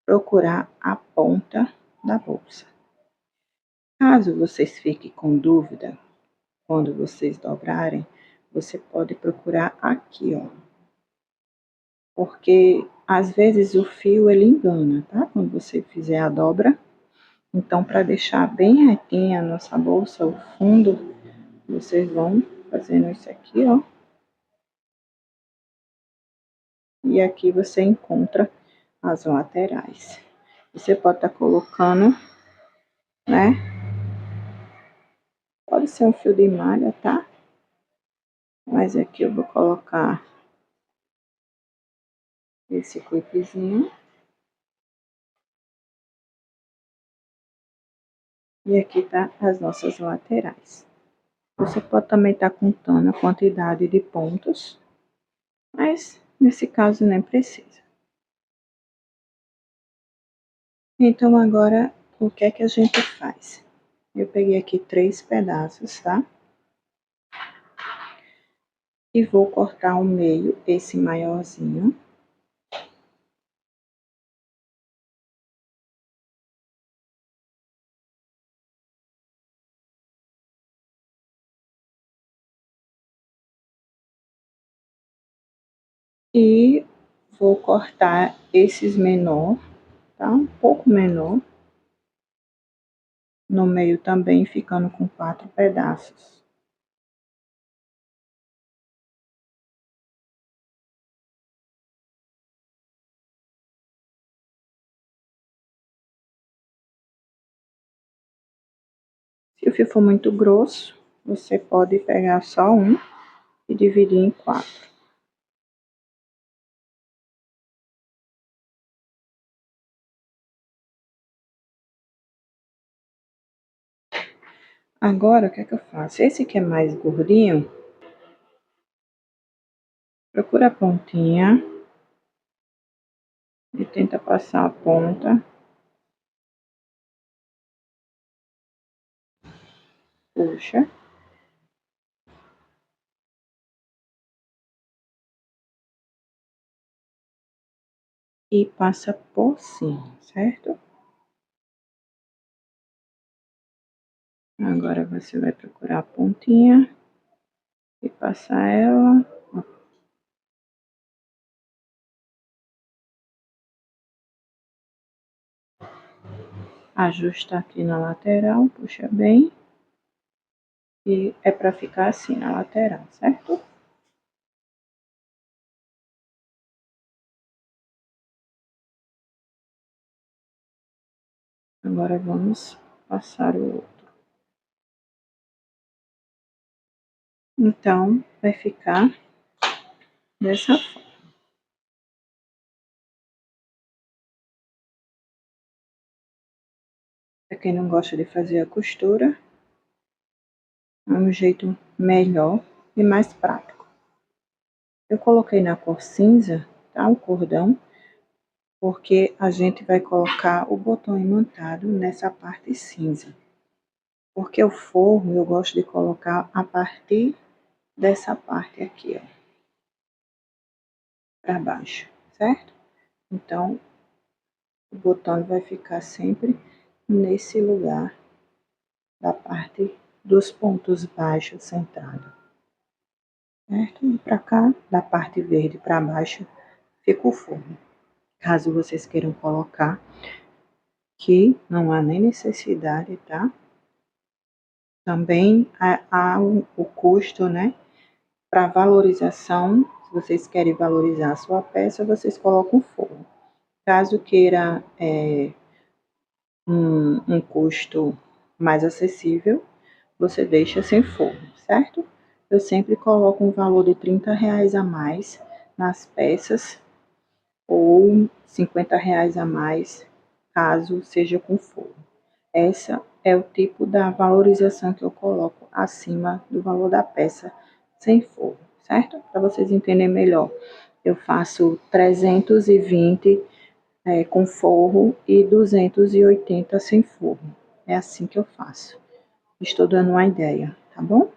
procurar a ponta da bolsa. Caso vocês fiquem com dúvida, quando vocês dobrarem, você pode procurar aqui, ó. Porque às vezes o fio ele engana, tá? Quando você fizer a dobra. Então, para deixar bem retinha a nossa bolsa, o fundo, vocês vão fazendo isso aqui, ó. E aqui você encontra as laterais. Você pode estar colocando, né? Pode ser um fio de malha, tá? Mas aqui eu vou colocar esse clipezinho. E aqui tá as nossas laterais. Você pode também estar contando a quantidade de pontos, mas nesse caso nem precisa. Então agora, o que é que a gente faz? Eu peguei aqui 3 pedaços, tá? E vou cortar ao meio esse maiorzinho. E vou cortar esses menor, tá? Um pouco menor. No meio também, ficando com 4 pedaços. Se o fio for muito grosso, você pode pegar só um e dividir em 4. Agora, o que é que eu faço? Esse que é mais gordinho, procura a pontinha e tenta passar a ponta. Puxa. E passa por cima, certo? Agora você vai procurar a pontinha e passar ela. Ajusta aqui na lateral, puxa bem. E é para ficar assim na lateral, certo? Agora vamos passar o outro. Então, vai ficar dessa forma. Para quem não gosta de fazer a costura, é um jeito melhor e mais prático. Eu coloquei na cor cinza, tá? O cordão, porque a gente vai colocar o botão imantado nessa parte cinza. Porque o forro eu gosto de colocar a partir dessa parte aqui, ó, para baixo, certo? Então, o botão vai ficar sempre nesse lugar da parte dos pontos baixos centrado, certo? E para cá, da parte verde para baixo, fica o forro. Caso vocês queiram colocar, que não há nem necessidade, tá? Também há o custo, né? Para valorização, se vocês querem valorizar a sua peça, vocês colocam forro. Caso queira um custo mais acessível, você deixa sem forro, certo? Eu sempre coloco um valor de R$ 30 a mais nas peças ou R$ 50 a mais, caso seja com forro. Essa é o tipo da valorização que eu coloco acima do valor da peça sem forro, certo? Para vocês entenderem melhor, eu faço 320 com forro e 280 sem forro. É assim que eu faço. Estou dando uma ideia, tá bom?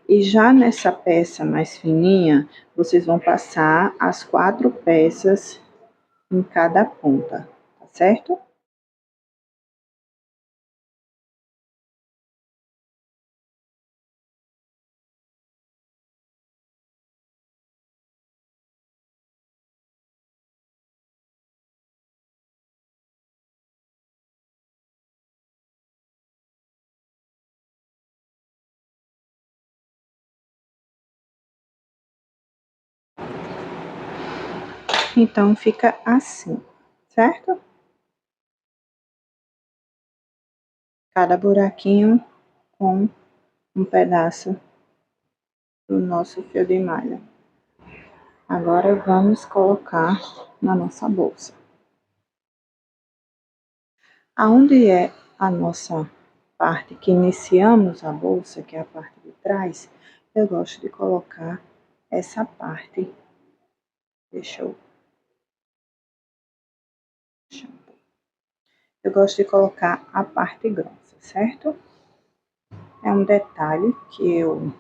E já nessa peça mais fininha, vocês vão passar as 4 peças em cada ponta, tá certo? Então, fica assim, certo? Cada buraquinho com um pedaço do nosso fio de malha. Agora, vamos colocar na nossa bolsa. Aonde é a nossa parte que iniciamos a bolsa, que é a parte de trás, eu gosto de colocar essa parte. Deixa eu... Eu gosto de colocar a parte grossa, certo? É um detalhe que eu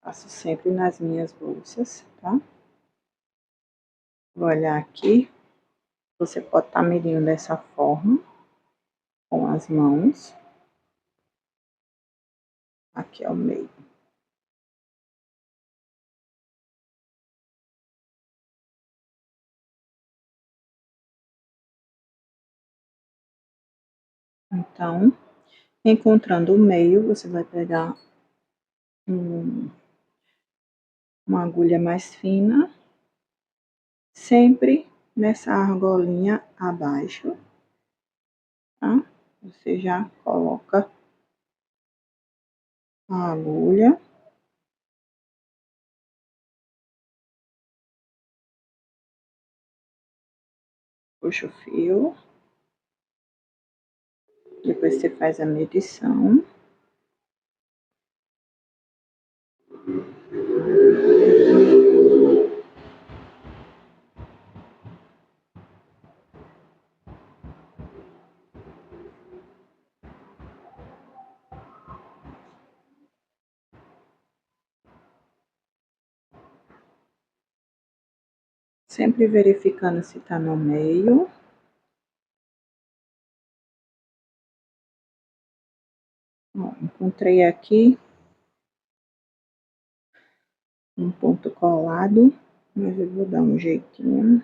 faço sempre nas minhas bolsas, tá? Vou olhar aqui. Você pode estar medindo dessa forma, com as mãos. Aqui é o meio. Então, encontrando o meio, você vai pegar uma agulha mais fina, sempre nessa argolinha abaixo, tá? Você já coloca a agulha. Puxa o fio. Depois você faz a medição. Sempre verificando se tá no meio. Ó, encontrei aqui um ponto colado, mas eu vou dar um jeitinho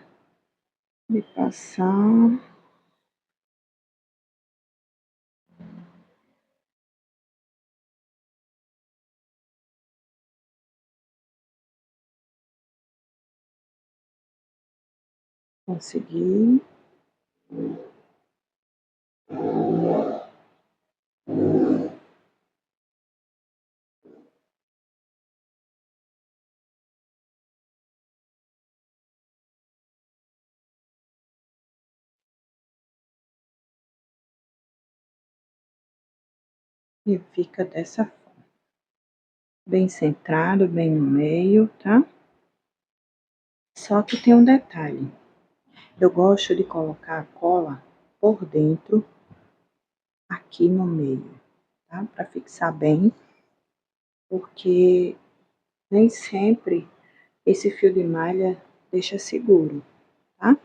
de passar. Consegui. E fica dessa forma. Bem centrado, bem no meio, tá? Só que tem um detalhe. Eu gosto de colocar a cola por dentro, aqui no meio, tá? Para fixar bem, porque nem sempre esse fio de malha deixa seguro, tá?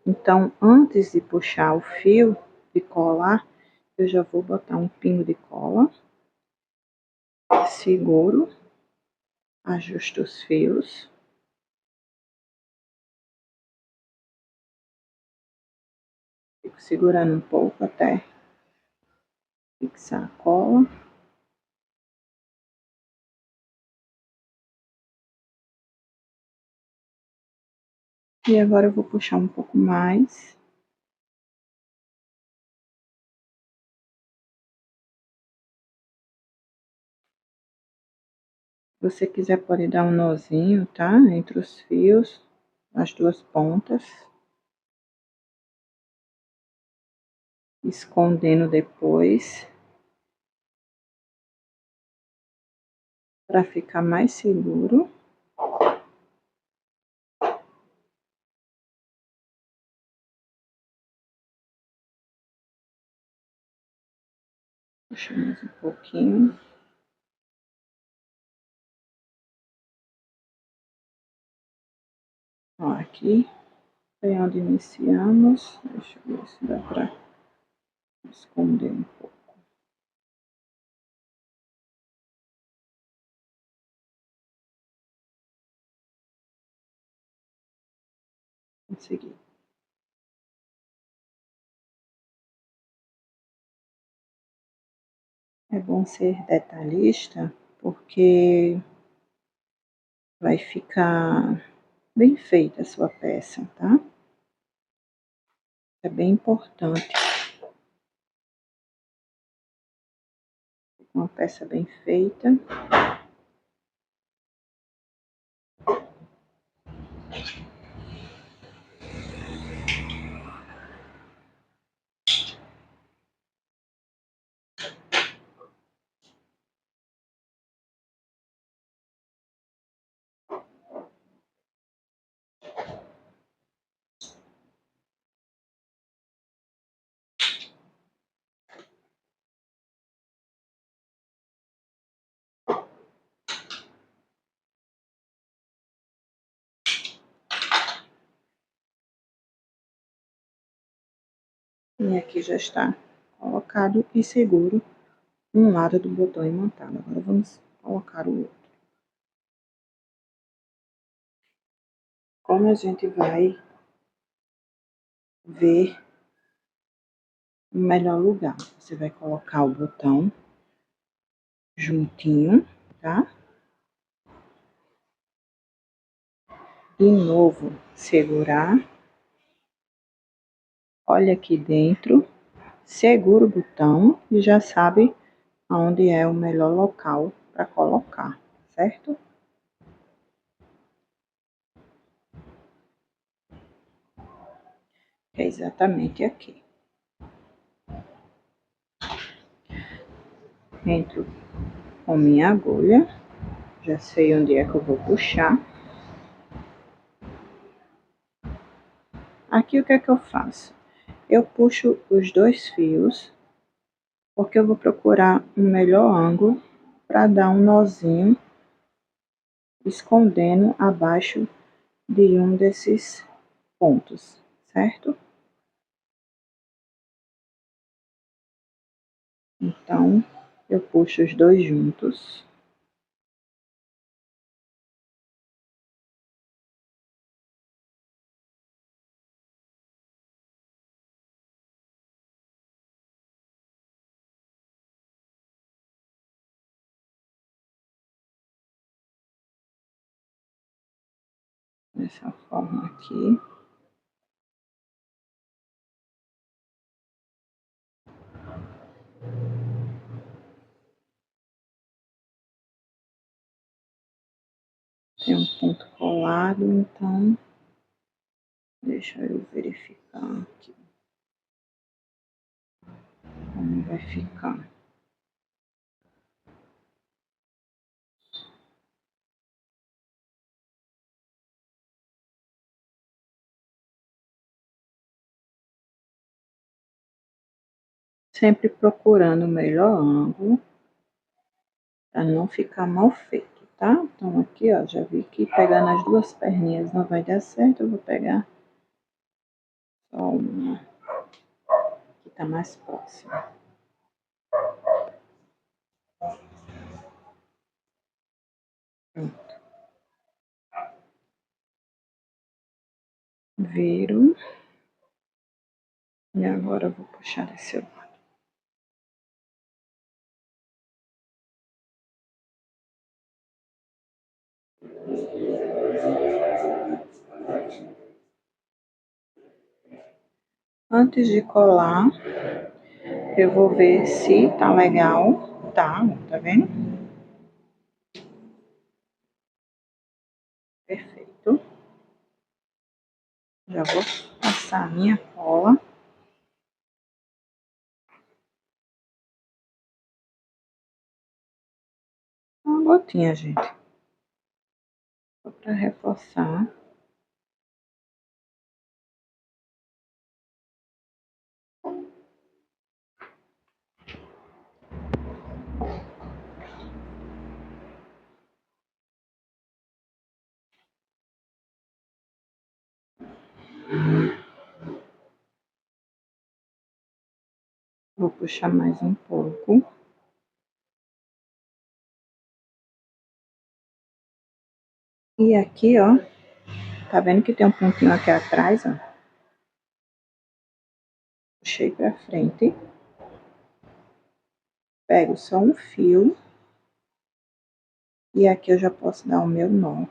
Então, antes de puxar o fio de colar, eu já vou botar um pingo de cola, seguro, ajusto os fios. Fico segurando um pouco até fixar a cola. E agora eu vou puxar um pouco mais. Se você quiser, pode dar um nozinho, tá? Entre os fios, as duas pontas. Escondendo depois. Para ficar mais seguro. Puxa mais um pouquinho. Ó, aqui foi onde iniciamos. Deixa eu ver se dá para esconder um pouco. Consegui. É bom ser detalhista, porque vai ficar bem feita a sua peça, tá? É bem importante. Uma peça bem feita. E aqui já está colocado e seguro um lado do botão imantado. Agora vamos colocar o outro. Como a gente vai ver no melhor lugar. Você vai colocar o botão juntinho, tá? De novo, segurar. Olha aqui dentro, segura o botão e já sabe onde é o melhor local para colocar, certo? É exatamente aqui. Entro com minha agulha, já sei onde é que eu vou puxar. Aqui o que é que eu faço? Eu puxo os 2 fios, porque eu vou procurar um melhor ângulo para dar um nozinho escondendo abaixo de um desses pontos, certo? Então, eu puxo os 2 juntos. Dessa forma aqui. Tem um ponto colado, então deixa eu verificar aqui como vai ficar. Sempre procurando o melhor ângulo para não ficar mal feito, tá? Então aqui, ó, já vi que pegar nas 2 perninhas não vai dar certo, eu vou pegar só uma que tá mais próxima. Pronto. Viro. E agora eu vou puxar desse lado. Antes de colar, eu vou ver se tá legal. Tá vendo? Perfeito. Já vou passar a minha cola. Uma gotinha, gente. Só para reforçar. Vou puxar mais um pouco. E aqui, ó, tá vendo que tem um pontinho aqui atrás, ó? Puxei pra frente. Pego só um fio. E aqui eu já posso dar o meu nó.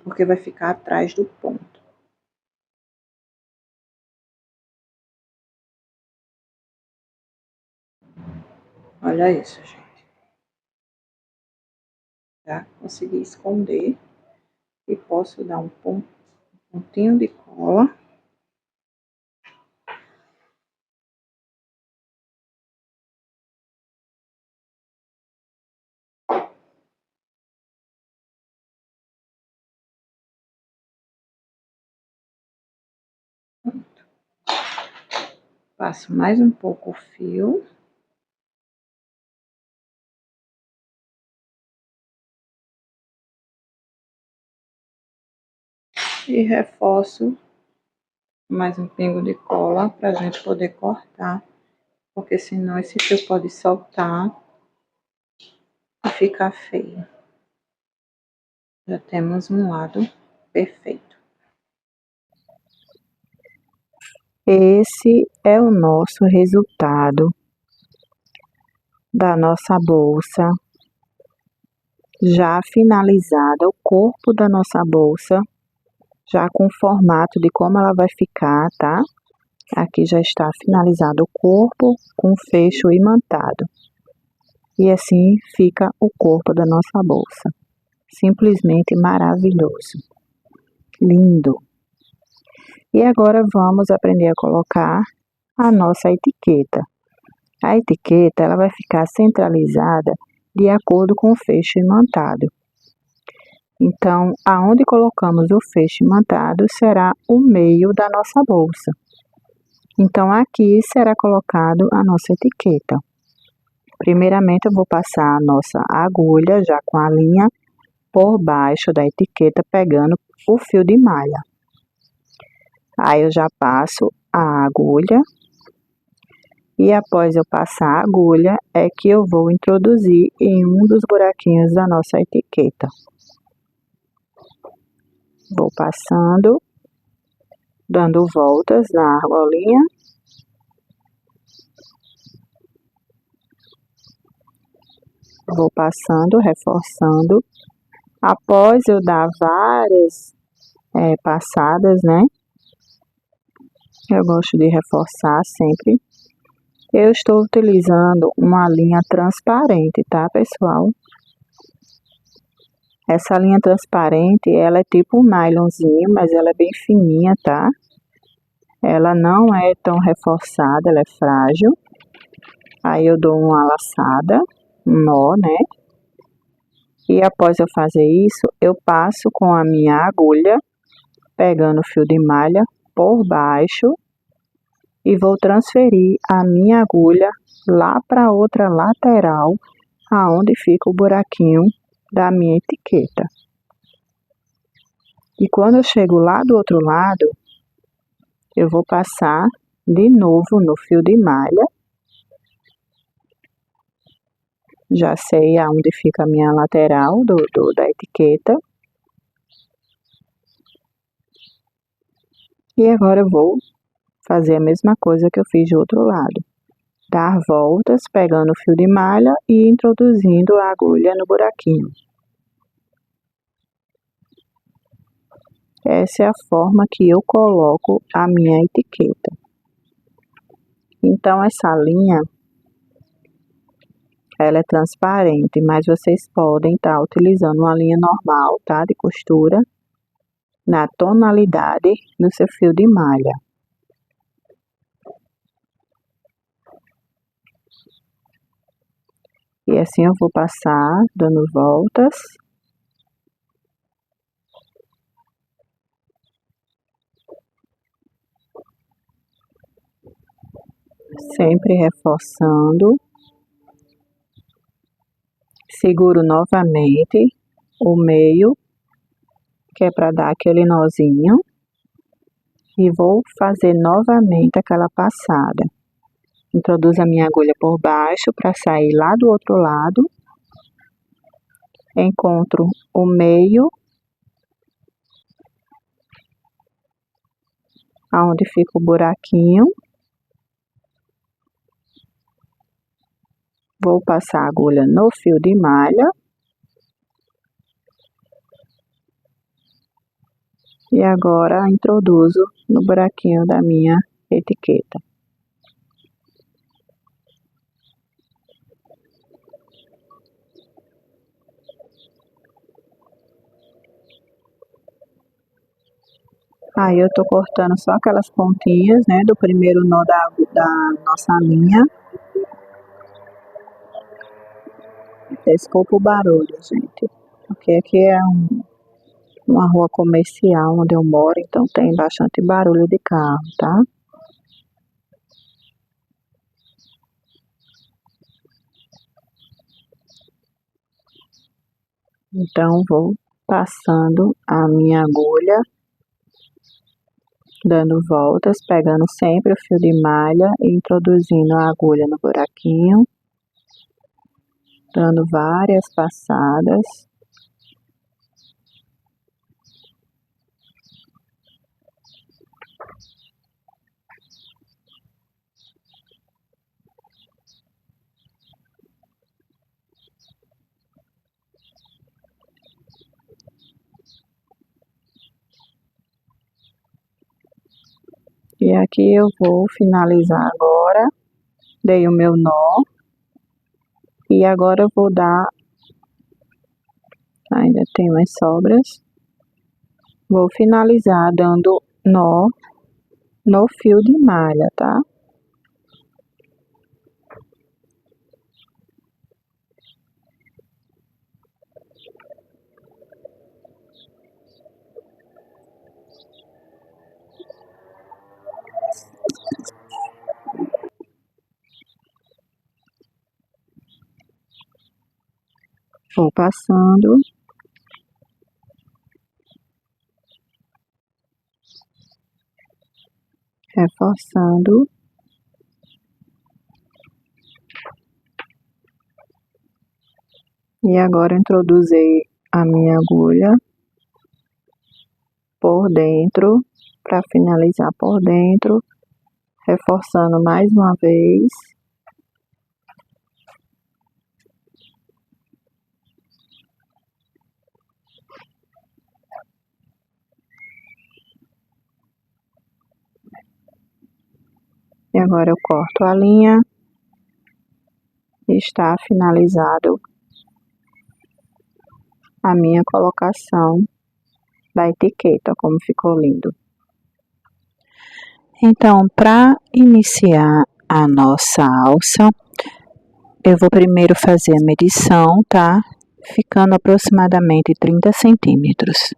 Porque vai ficar atrás do ponto. Olha isso, gente. Já consegui esconder. E posso dar um pontinho de cola. Pronto. Passo mais um pouco o fio. E reforço mais um pingo de cola pra gente poder cortar. Porque senão esse fio pode soltar e ficar feio. Já temos um lado perfeito. Esse é o nosso resultado da nossa bolsa já finalizada, o corpo da nossa bolsa já com o formato de como ela vai ficar, tá? Aqui já está finalizado o corpo com fecho imantado. E assim fica o corpo da nossa bolsa. Simplesmente maravilhoso. Lindo. E agora vamos aprender a colocar a nossa etiqueta. A etiqueta ela vai ficar centralizada de acordo com o fecho imantado. Então, aonde colocamos o fecho imantado será o meio da nossa bolsa. Então, aqui será colocado a nossa etiqueta. Primeiramente, eu vou passar a nossa agulha já com a linha por baixo da etiqueta, pegando o fio de malha. Aí, eu já passo a agulha. E após eu passar a agulha, é que eu vou introduzir em um dos buraquinhos da nossa etiqueta. Vou passando, dando voltas na argolinha. Vou passando, reforçando. Após eu dar várias passadas, né? Eu gosto de reforçar sempre. Eu estou utilizando uma linha transparente, tá, pessoal? Essa linha transparente, ela é tipo um nylonzinho, mas ela é bem fininha, tá? Ela não é tão reforçada, ela é frágil. Aí eu dou uma laçada, um nó, né? E após eu fazer isso, eu passo com a minha agulha, pegando o fio de malha por baixo e vou transferir a minha agulha lá para outra lateral, aonde fica o buraquinho da minha etiqueta. E quando eu chego lá do outro lado, eu vou passar de novo no fio de malha. Já sei aonde fica a minha lateral da etiqueta. E agora eu vou fazer a mesma coisa que eu fiz do outro lado. Dar voltas, pegando o fio de malha e introduzindo a agulha no buraquinho. Essa é a forma que eu coloco a minha etiqueta. Então, essa linha, ela é transparente, mas vocês podem estar utilizando uma linha normal, tá? De costura, na tonalidade do seu fio de malha. E assim eu vou passar, dando voltas. Sempre reforçando. Seguro novamente o meio, que é para dar aquele nozinho. E vou fazer novamente aquela passada. Introduzo a minha agulha por baixo para sair lá do outro lado. Encontro o meio, aonde fica o buraquinho. Vou passar a agulha no fio de malha. E agora introduzo no buraquinho da minha etiqueta. Aí eu tô cortando só aquelas pontinhas, né, do primeiro nó da nossa linha. Desculpa o barulho, gente, porque aqui é uma rua comercial onde eu moro, então tem bastante barulho de carro, tá? Então vou passando a minha agulha, dando voltas, pegando sempre o fio de malha e introduzindo a agulha no buraquinho, dando várias passadas. E aqui eu vou finalizar agora. Dei o meu nó. E agora eu vou dar, ainda tem umas sobras. Vou finalizar dando nó no fio de malha, tá? Vou passando. Reforçando. E agora introduzir a minha agulha por dentro, para finalizar por dentro, reforçando mais uma vez. E agora eu corto a linha. Está finalizado a minha colocação da etiqueta, como ficou lindo. Então, para iniciar a nossa alça, eu vou primeiro fazer a medição, tá? Ficando aproximadamente 30 centímetros.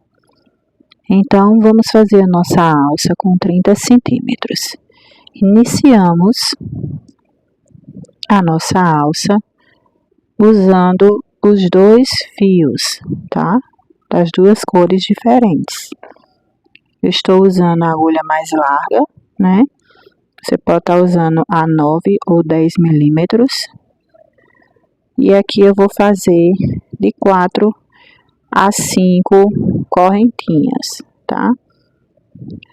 Então, vamos fazer a nossa alça com 30 centímetros. Iniciamos a nossa alça usando os dois fios, tá? Das duas cores diferentes. Eu estou usando a agulha mais larga, né? Você pode estar usando a 9 ou 10 milímetros. E aqui eu vou fazer de 4 a 5 correntinhas, tá?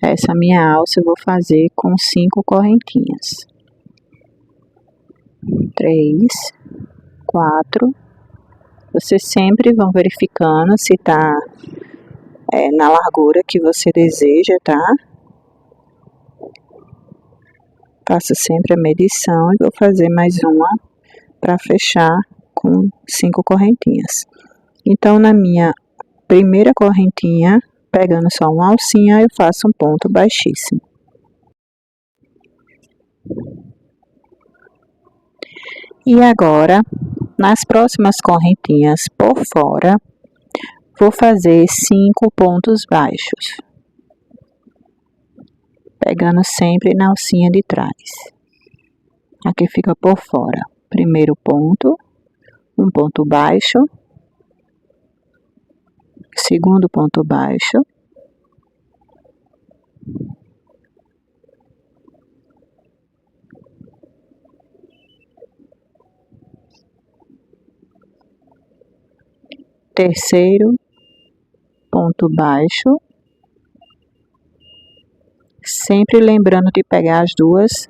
Essa minha alça eu vou fazer com 5 correntinhas. 3, 4. Vocês sempre vão verificando se tá na largura que você deseja, tá? Faço sempre a medição e vou fazer mais uma para fechar com 5 correntinhas. Então, na minha primeira correntinha, pegando só uma alcinha, eu faço um ponto baixíssimo. E agora, nas próximas correntinhas por fora, vou fazer 5 pontos baixos, pegando sempre na alcinha de trás. Aqui fica por fora. Primeiro ponto, um ponto baixo, segundo ponto baixo, terceiro ponto baixo, sempre lembrando de pegar as duas,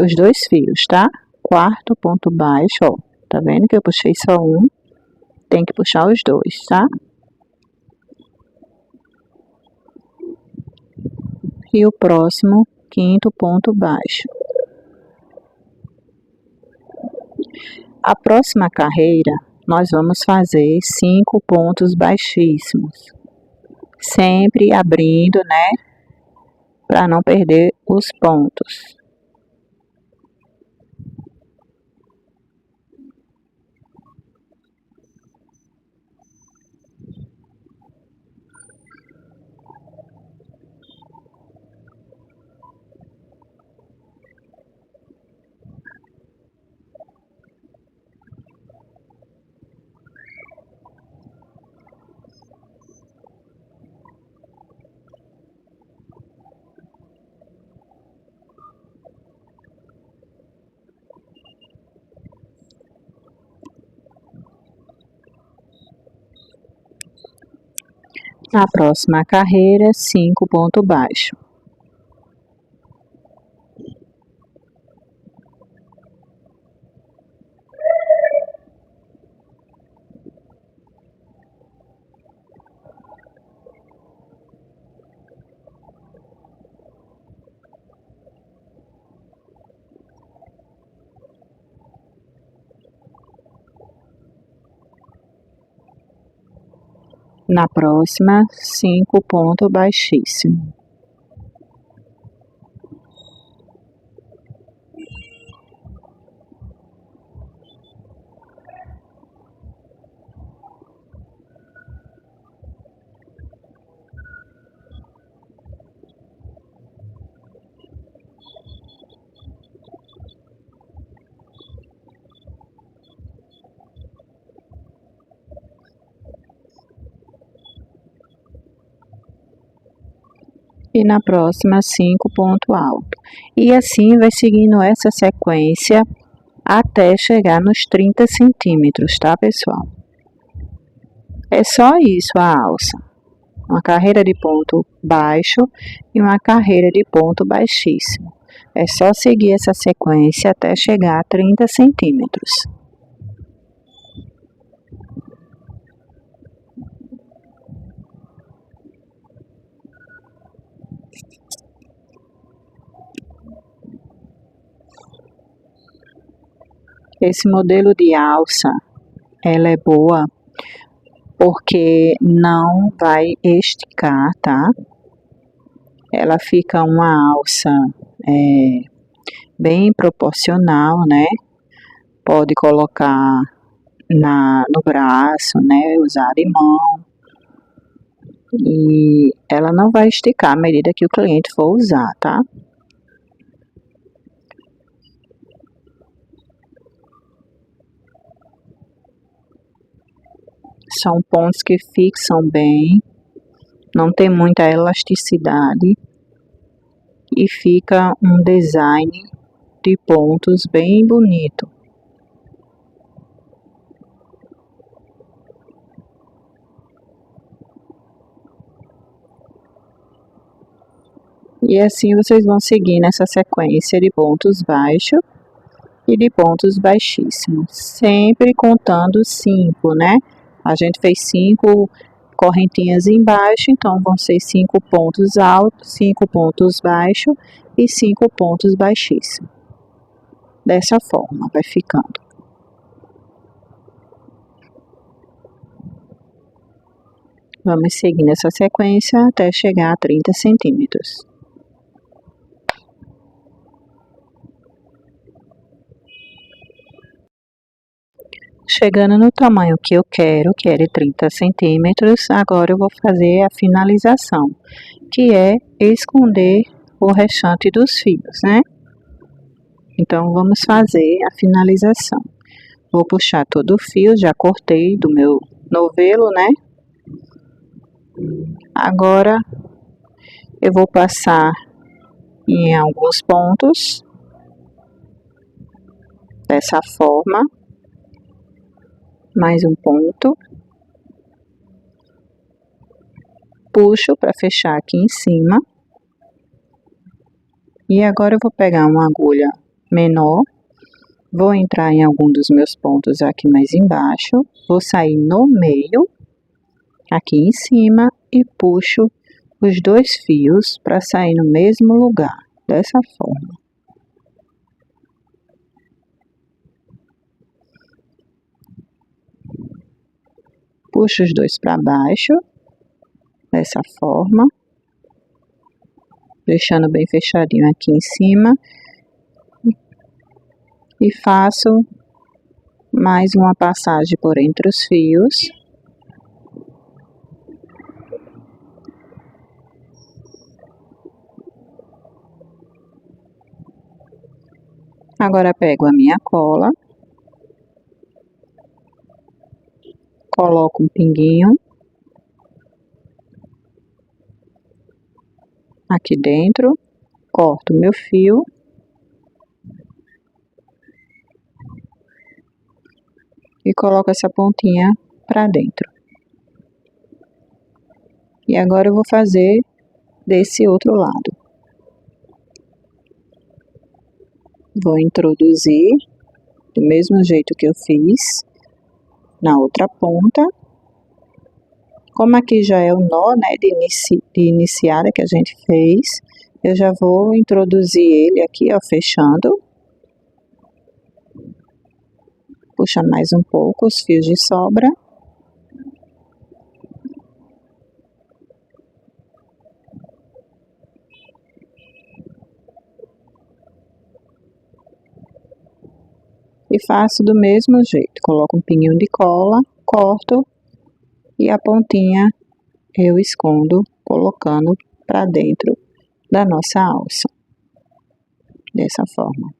os dois fios, tá? Quarto ponto baixo, ó, tá vendo que eu puxei só um? Tem que puxar os dois, tá? E o próximo, quinto ponto baixo. A próxima carreira, nós vamos fazer 5 pontos baixíssimos. Sempre abrindo, né? Para não perder os pontos. Na próxima carreira, 5 pontos baixos. Na próxima, 5 ponto baixíssimo. E na próxima 5 ponto alto. E assim vai seguindo essa sequência até chegar nos 30 centímetros, tá, pessoal? É só isso a alça. Uma carreira de ponto baixo e uma carreira de ponto baixíssimo. É só seguir essa sequência até chegar a 30 centímetros. Esse modelo de alça, ela é boa porque não vai esticar, tá? Ela fica uma alça bem proporcional, né? Pode colocar no braço, né? Usar de mão. E ela não vai esticar à medida que o cliente for usar, tá? São pontos que fixam bem, não tem muita elasticidade e fica um design de pontos bem bonito. E assim vocês vão seguir nessa sequência de pontos baixos e de pontos baixíssimos, sempre contando 5, né? A gente fez 5 correntinhas embaixo, então vão ser 5 pontos altos, 5 pontos baixos e 5 pontos baixíssimos. Dessa forma vai ficando. Vamos seguir nessa sequência até chegar a 30 centímetros. Chegando no tamanho que eu quero, que é de 30 centímetros, agora eu vou fazer a finalização, que é esconder o restante dos fios, né? Então, vamos fazer a finalização. Vou puxar todo o fio, já cortei do meu novelo, né? Agora, eu vou passar em alguns pontos, dessa forma. Mais um ponto. Puxo para fechar aqui em cima. E agora eu vou pegar uma agulha menor, vou entrar em algum dos meus pontos aqui mais embaixo, vou sair no meio, aqui em cima, e puxo os 2 fios para sair no mesmo lugar, dessa forma. Puxo os 2 para baixo, dessa forma, deixando bem fechadinho aqui em cima. E faço mais uma passagem por entre os fios. Agora pego a minha cola, coloco um pinguinho aqui dentro, corto meu fio e coloco essa pontinha para dentro. E agora eu vou fazer desse outro lado. Vou introduzir do mesmo jeito que eu fiz na outra ponta. Como aqui já é o nó, né, de iniciada que a gente fez, eu já vou introduzir ele aqui, ó, fechando. Puxa mais um pouco os fios de sobra. E faço do mesmo jeito, coloco um pinguinho de cola, corto e a pontinha eu escondo colocando para dentro da nossa alça, dessa forma.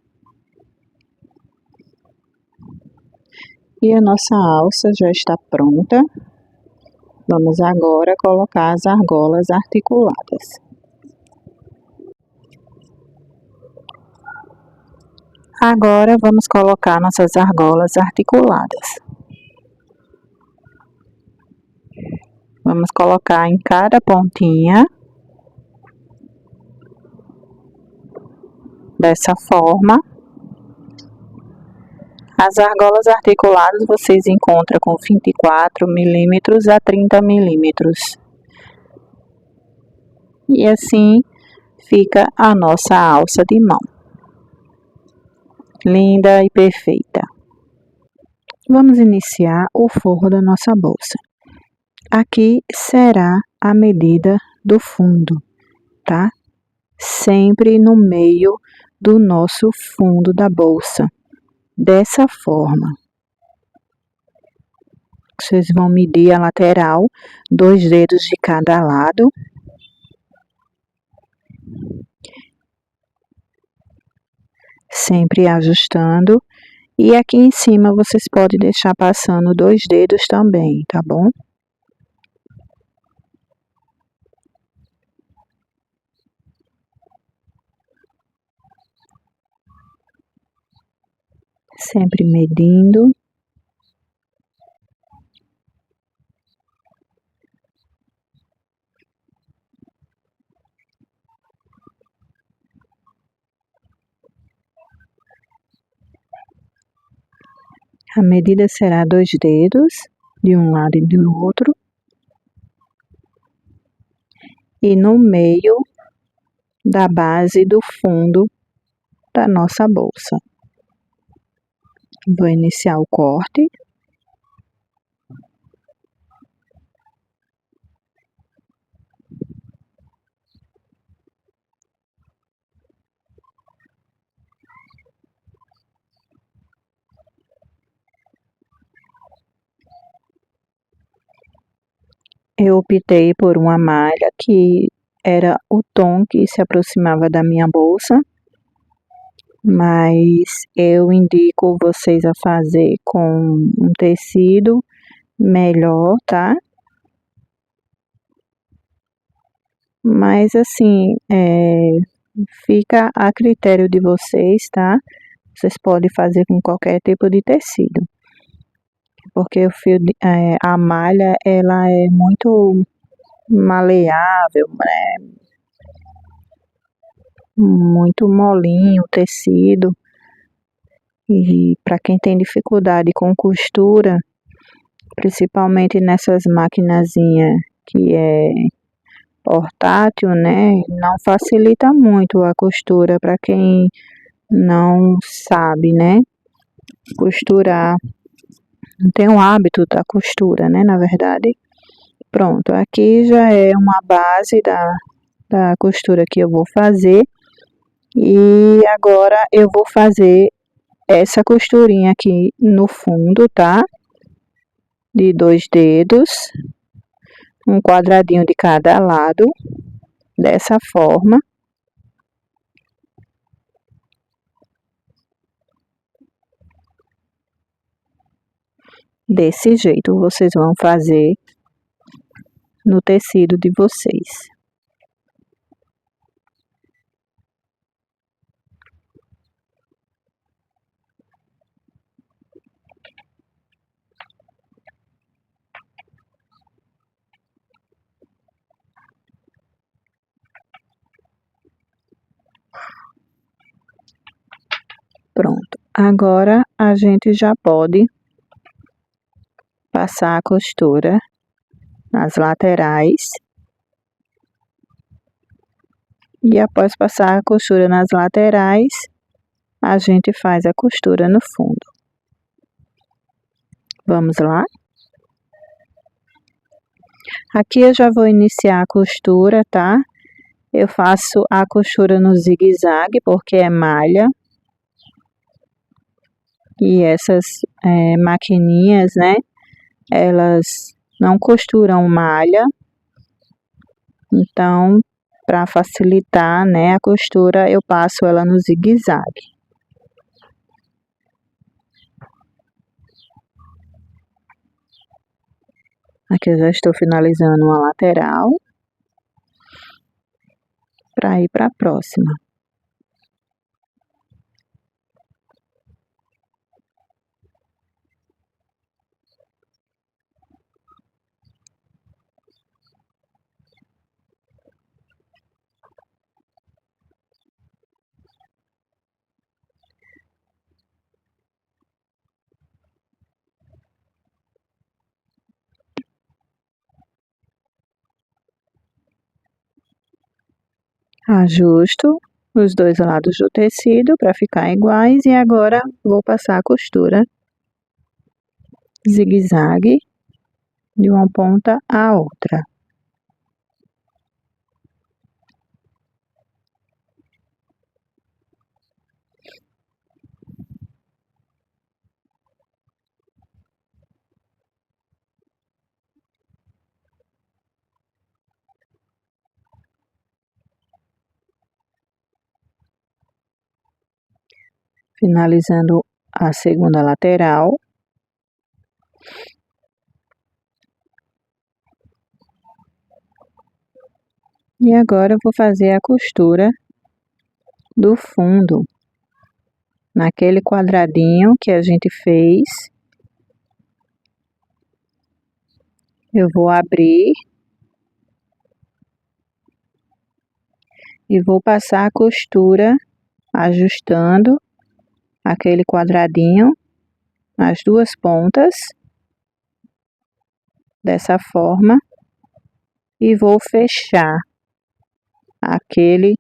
E a nossa alça já está pronta. Vamos agora colocar as argolas articuladas. Agora vamos colocar nossas argolas articuladas. Vamos colocar em cada pontinha, dessa forma. As argolas articuladas vocês encontram com 24 milímetros a 30 milímetros. E assim fica a nossa alça de mão. Linda e perfeita. Vamos iniciar o forro da nossa bolsa. Aqui será a medida do fundo, tá? Sempre no meio do nosso fundo da bolsa. Dessa forma. Vocês vão medir a lateral, 2 dedos de cada lado. Sempre ajustando. E aqui em cima vocês podem deixar passando 2 dedos também, tá bom? Sempre medindo. A medida será 2 dedos, de um lado e do outro. E no meio da base do fundo da nossa bolsa. Vou iniciar o corte. Eu optei por uma malha que era o tom que se aproximava da minha bolsa, mas eu indico vocês a fazer com um tecido melhor, tá? Mas assim, fica a critério de vocês, tá? Vocês podem fazer com qualquer tipo de tecido. Porque a malha, ela é muito maleável, né? Muito molinho o tecido. E para quem tem dificuldade com costura, principalmente nessas maquinazinhas que é portátil, né? Não facilita muito a costura para quem não sabe, né? Costurar. Não tem o hábito da costura, né? Na verdade. Pronto, aqui já é uma base da costura que eu vou fazer. E agora eu vou fazer essa costurinha aqui no fundo, tá? De 2 dedos. Um quadradinho de cada lado. Dessa forma. Desse jeito vocês vão fazer no tecido de vocês. Pronto. Agora a gente já pode passar a costura nas laterais. E após passar a costura nas laterais, a gente faz a costura no fundo. Vamos lá? Aqui eu já vou iniciar a costura, tá? Eu faço a costura no zigue-zague, porque é malha. E essas maquininhas, né, elas não costuram malha, então para facilitar, né, a costura eu passo ela no zigue-zague. Aqui eu já estou finalizando uma lateral para ir para a próxima. Ajusto os dois lados do tecido para ficar iguais e agora vou passar a costura zigue-zague de uma ponta à outra. Finalizando a segunda lateral. E agora eu vou fazer a costura do fundo, naquele quadradinho que a gente fez. Eu vou abrir e vou passar a costura ajustando aquele quadradinho nas duas pontas, dessa forma, e vou fechar aquele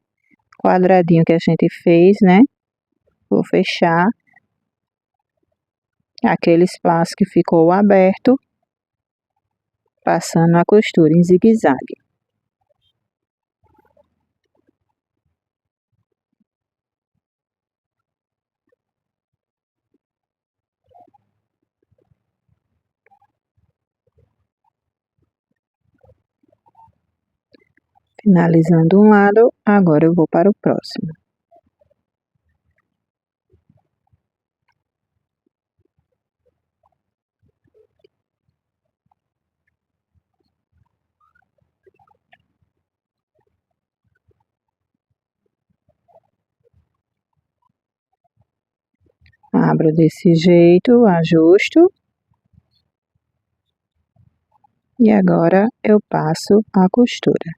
quadradinho que a gente fez, né? Vou fechar aquele espaço que ficou aberto, passando a costura em zigue-zague. Finalizando um lado, agora eu vou para o próximo. Abro desse jeito, ajusto. E agora eu passo a costura.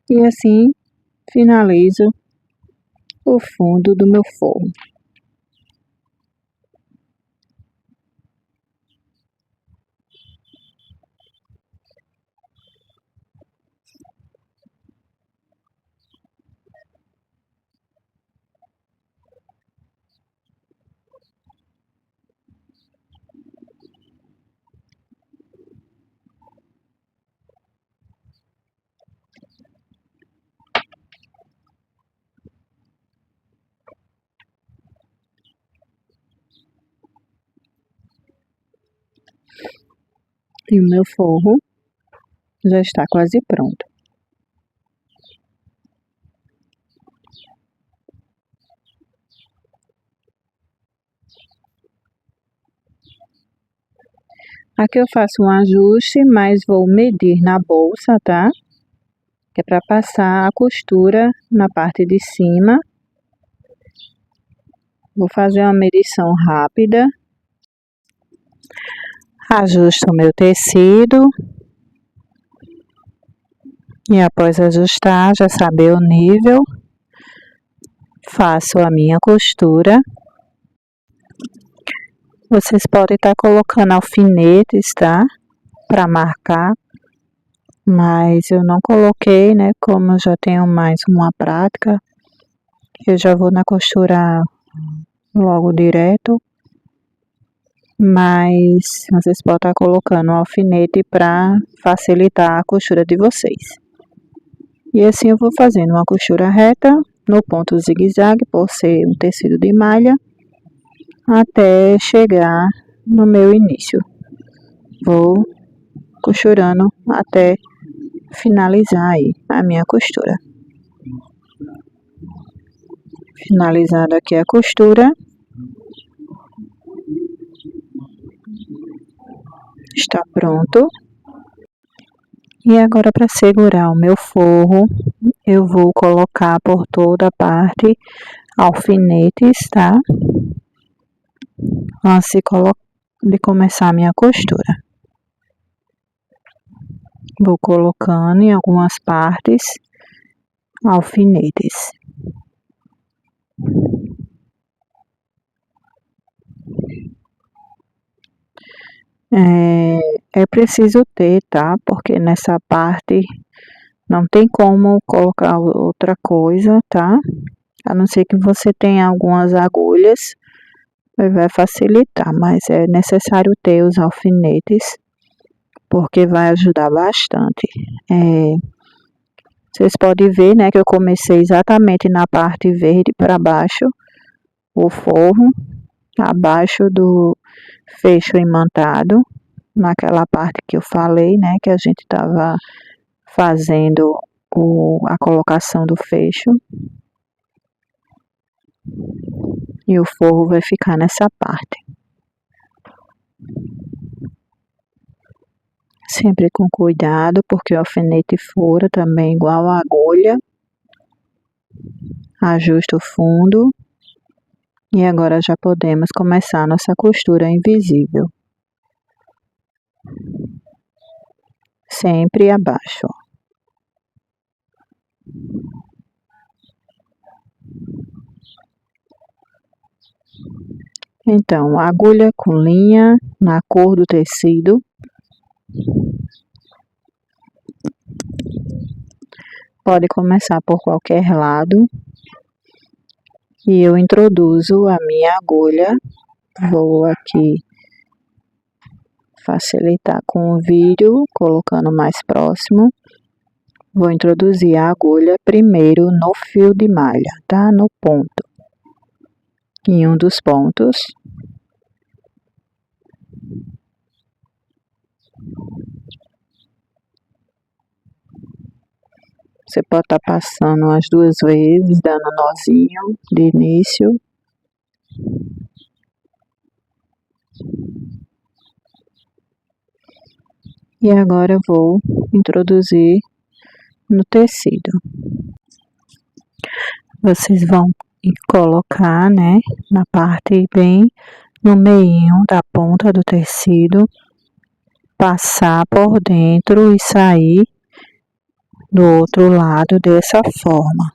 E assim finalizo o fundo do meu forro. E o meu forro já está quase pronto. Aqui eu faço um ajuste, mas vou medir na bolsa, tá? Que é para passar a costura na parte de cima. Vou fazer uma medição rápida. Ajusto o meu tecido. E após ajustar, já saber o nível, faço a minha costura. Vocês podem estar colocando alfinetes, tá? Para marcar, mas eu não coloquei, né? Como eu já tenho mais uma prática, eu já vou na costura logo direto. Mas vocês podem estar colocando um alfinete para facilitar a costura de vocês. E assim eu vou fazendo uma costura reta no ponto zigue-zague, por ser um tecido de malha, até chegar no meu início. Vou costurando até finalizar aí a minha costura. Finalizada aqui a costura, está pronto. E agora, para segurar o meu forro, eu vou colocar por toda a parte alfinetes, tá? Antes de começar a minha costura. Vou colocando em algumas partes alfinetes. É preciso ter, tá? Porque nessa parte não tem como colocar outra coisa, tá? A não ser que você tenha algumas agulhas, vai facilitar, mas é necessário ter os alfinetes, porque vai ajudar bastante. Vocês podem ver, né, que eu comecei exatamente na parte verde para baixo, o forro, abaixo do fecho imantado, naquela parte que eu falei, né, que a gente estava fazendo a colocação do fecho. E o forro vai ficar nessa parte. Sempre com cuidado, porque o alfinete fura também igual a agulha. Ajusta o fundo. E agora já podemos começar a nossa costura invisível. Sempre abaixo. Então, agulha com linha na cor do tecido. Pode começar por qualquer lado. E eu introduzo a minha agulha. Vou aqui facilitar com o vídeo, colocando mais próximo. Vou introduzir a agulha primeiro no fio de malha, tá? No ponto. Em um dos pontos. Você pode estar passando as 2 vezes, dando nozinho de início. E agora eu vou introduzir no tecido. Vocês vão colocar, né, na parte bem no meio da ponta do tecido, passar por dentro e sair do outro lado dessa forma.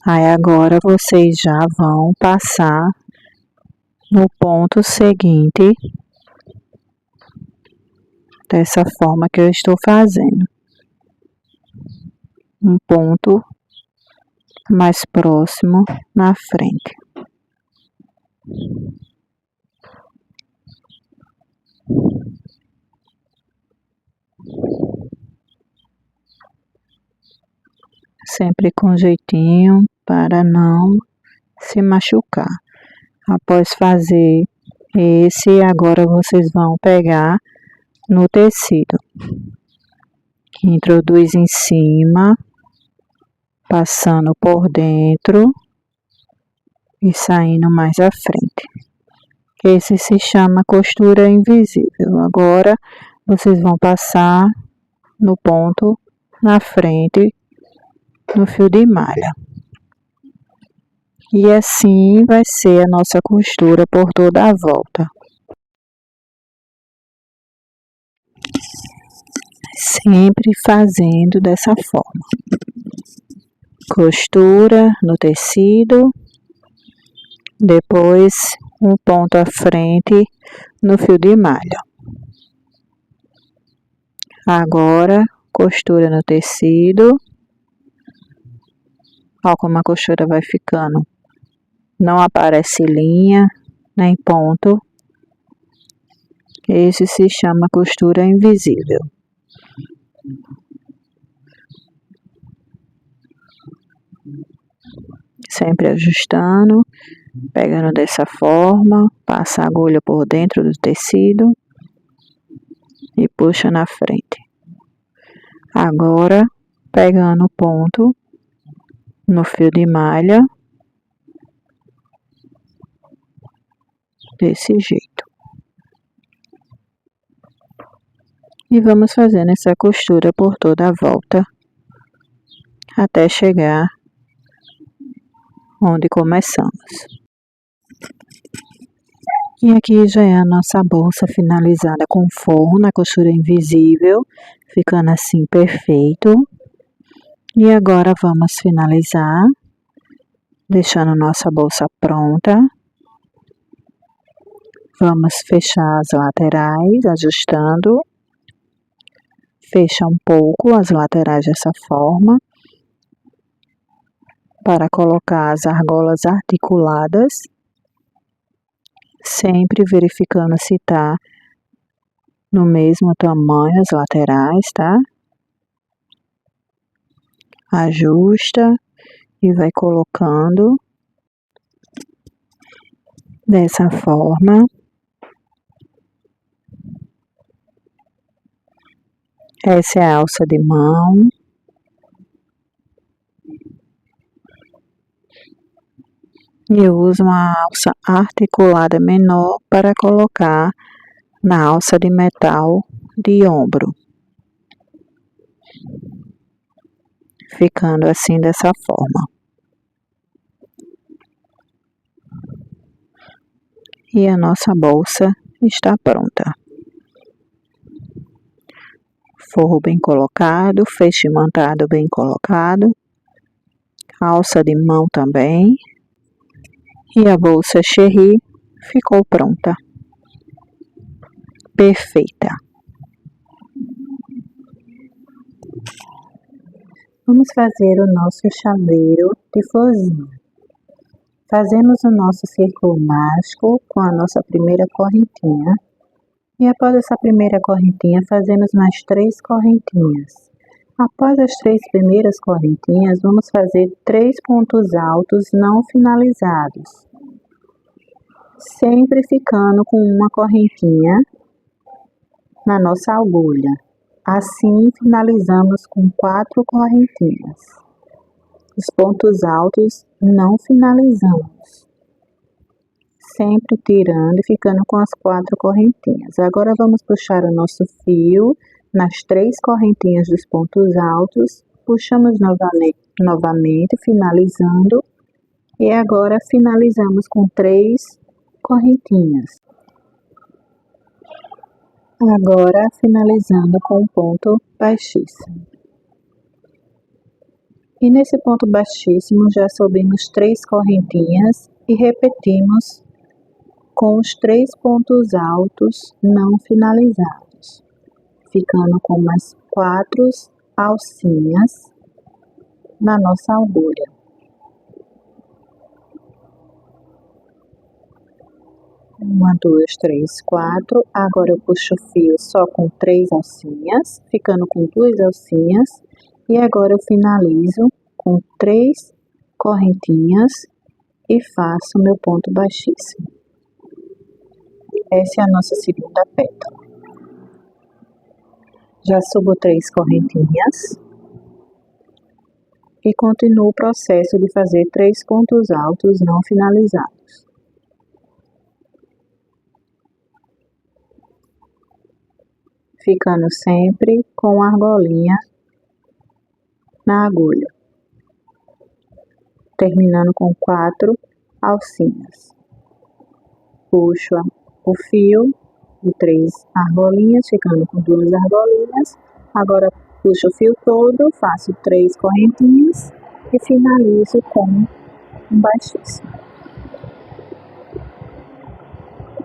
Aí agora vocês já vão passar no ponto seguinte, dessa forma que eu estou fazendo. Um ponto mais próximo na frente. Sempre com jeitinho para não se machucar. Após fazer esse, agora vocês vão pegar no tecido. Introduz em cima, passando por dentro e saindo mais à frente. Esse se chama costura invisível. Agora vocês vão passar no ponto na frente no fio de malha. E assim vai ser a nossa costura por toda a volta. Sempre fazendo dessa forma. costura no tecido, depois um ponto à frente no fio de malha. Agora, costura no tecido. Olha como a costura vai ficando. Não aparece linha, nem ponto. Esse se chama costura invisível. Sempre ajustando, pegando dessa forma, passa a agulha por dentro do tecido e puxa na frente. Agora, pegando o ponto no fio de malha, desse jeito. E vamos fazendo essa costura por toda a volta, até chegar onde começamos. E aqui já é a nossa bolsa finalizada com forro na costura invisível, ficando assim perfeito. E agora vamos finalizar, deixando nossa bolsa pronta. Vamos fechar as laterais, ajustando. Fecha um pouco as laterais dessa forma, para colocar as argolas articuladas, sempre verificando se está no mesmo tamanho as laterais, tá? Ajusta e vai colocando dessa forma. Essa é a alça de mão. Eu uso uma alça articulada menor para colocar na alça de metal de ombro. Ficando assim dessa forma. E a nossa bolsa está pronta. Forro bem colocado, feixe imantado bem colocado, alça de mão também. E a bolsa Cherry ficou pronta. Perfeita. Vamos fazer o nosso chaveiro de florzinha. Fazemos o nosso círculo mágico com a nossa primeira correntinha. E após essa primeira correntinha, fazemos mais 3 correntinhas. Após as 3 primeiras correntinhas, vamos fazer 3 pontos altos não finalizados. Sempre ficando com uma correntinha na nossa agulha. Assim, finalizamos com 4 correntinhas. Os pontos altos não finalizamos. Sempre tirando e ficando com as 4 correntinhas. Agora vamos puxar o nosso fio nas 3 correntinhas dos pontos altos. Puxamos novamente, finalizando. E agora finalizamos com 3 correntinhas. Agora finalizando com um ponto baixíssimo. E nesse ponto baixíssimo já subimos 3 correntinhas e repetimos com os 3 pontos altos não finalizados, ficando com mais 4 alcinhas na nossa agulha. Uma, 2, 3, 4. Agora eu puxo o fio só com 3 alcinhas, ficando com 2 alcinhas. E agora eu finalizo com 3 correntinhas e faço meu ponto baixíssimo. Essa é a nossa segunda pétala. Já subo 3 correntinhas e continuo o processo de fazer 3 pontos altos não finalizados. Ficando sempre com a argolinha na agulha. Terminando com 4 alcinhas. Puxo o fio de 3 argolinhas, ficando com 2 argolinhas. Agora puxo o fio todo, faço 3 correntinhas e finalizo com um baixíssimo.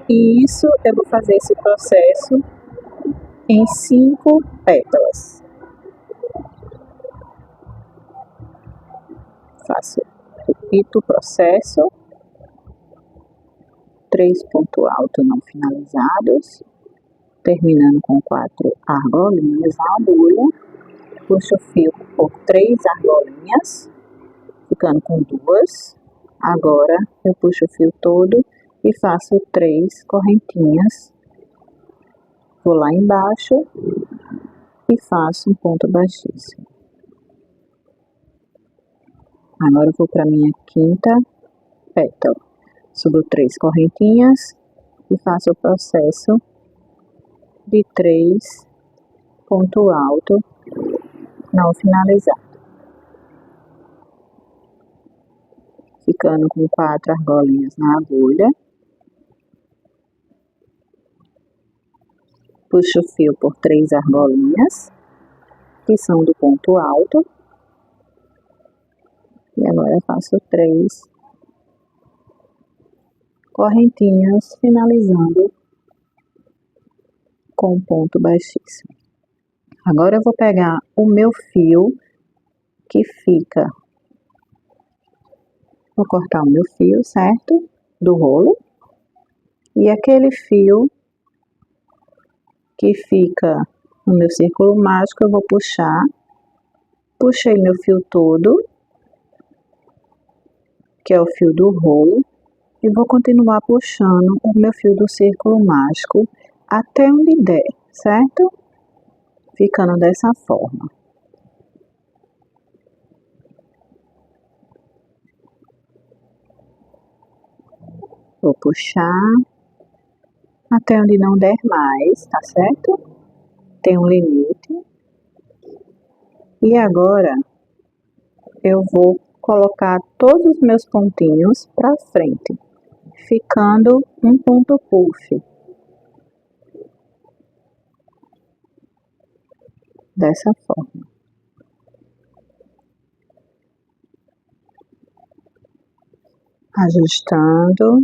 E isso, eu vou fazer esse processo em 5 pétalas. Repito o processo, 3 pontos altos não finalizados, terminando com 4 argolinhas na agulha, puxo o fio por 3 argolinhas, ficando com 2. Agora eu puxo o fio todo e faço 3 correntinhas. Vou lá embaixo e faço um ponto baixíssimo. Agora eu vou para minha quinta pétala. Subo 3 correntinhas e faço o processo de 3 ponto alto não finalizado, ficando com 4 argolinhas na agulha. Puxo o fio por 3 argolinhas, que são do ponto alto, e agora eu faço 3 correntinhas, finalizando com ponto baixíssimo. Agora eu vou pegar o meu fio que fica, vou cortar o meu fio, certo? Do rolo, e aquele fio que fica no meu círculo mágico eu vou puxar. Puxei meu fio todo, que é o fio do rolo, e vou continuar puxando o meu fio do círculo mágico até onde der, certo? Ficando dessa forma. Vou puxar até onde não der mais, tá certo? Tem um limite. E agora eu vou colocar todos os meus pontinhos para frente, ficando um ponto puff. Dessa forma. Ajustando.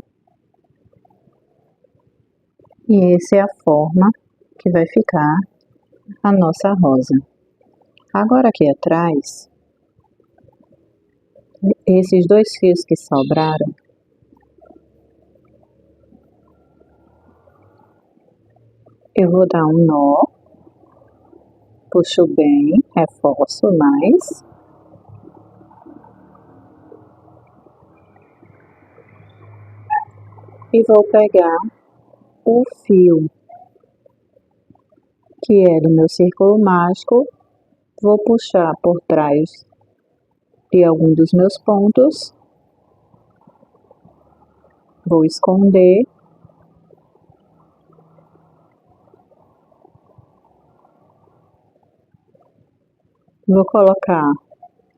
E essa é a forma que vai ficar a nossa rosa. Agora aqui atrás, esses 2 fios que sobraram, eu vou dar um nó, puxo bem, reforço mais. E vou pegar o fio que é do meu círculo mágico, vou puxar por trás de algum dos meus pontos, vou esconder. Vou colocar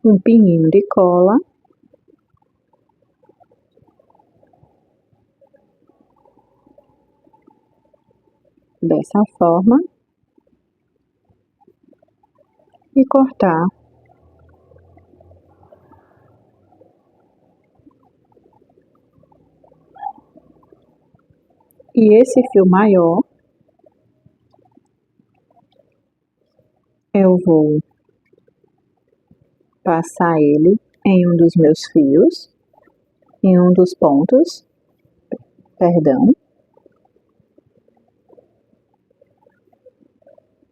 um pininho de cola. Dessa forma. E cortar e esse fio maior eu vou passar ele em um dos meus fios, em um dos pontos, perdão,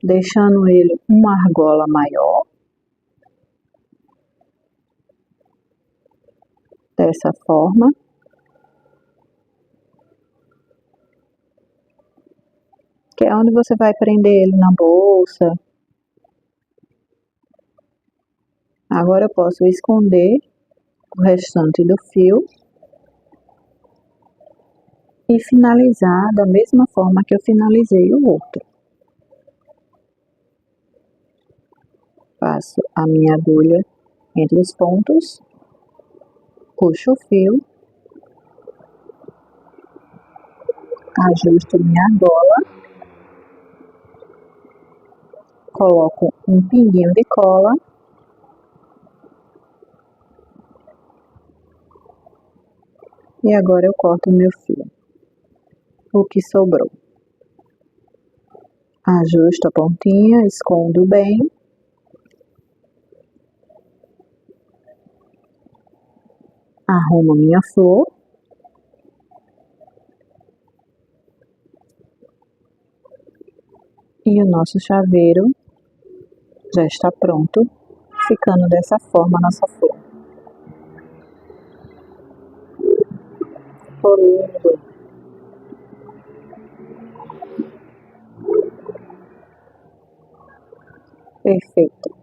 deixando ele uma argola maior, dessa forma. Que é onde você vai prender ele na bolsa. Agora eu posso esconder o restante do fio e finalizar da mesma forma que eu finalizei o outro. Passo a minha agulha entre os pontos, puxo o fio, ajusto minha argola, coloco um pinguinho de cola E agora eu corto o meu fio. O que sobrou. Ajusto a pontinha, escondo bem. Arrumo minha flor. E o nosso chaveiro já está pronto, ficando dessa forma a nossa flor. Ficou lindo! Perfeito!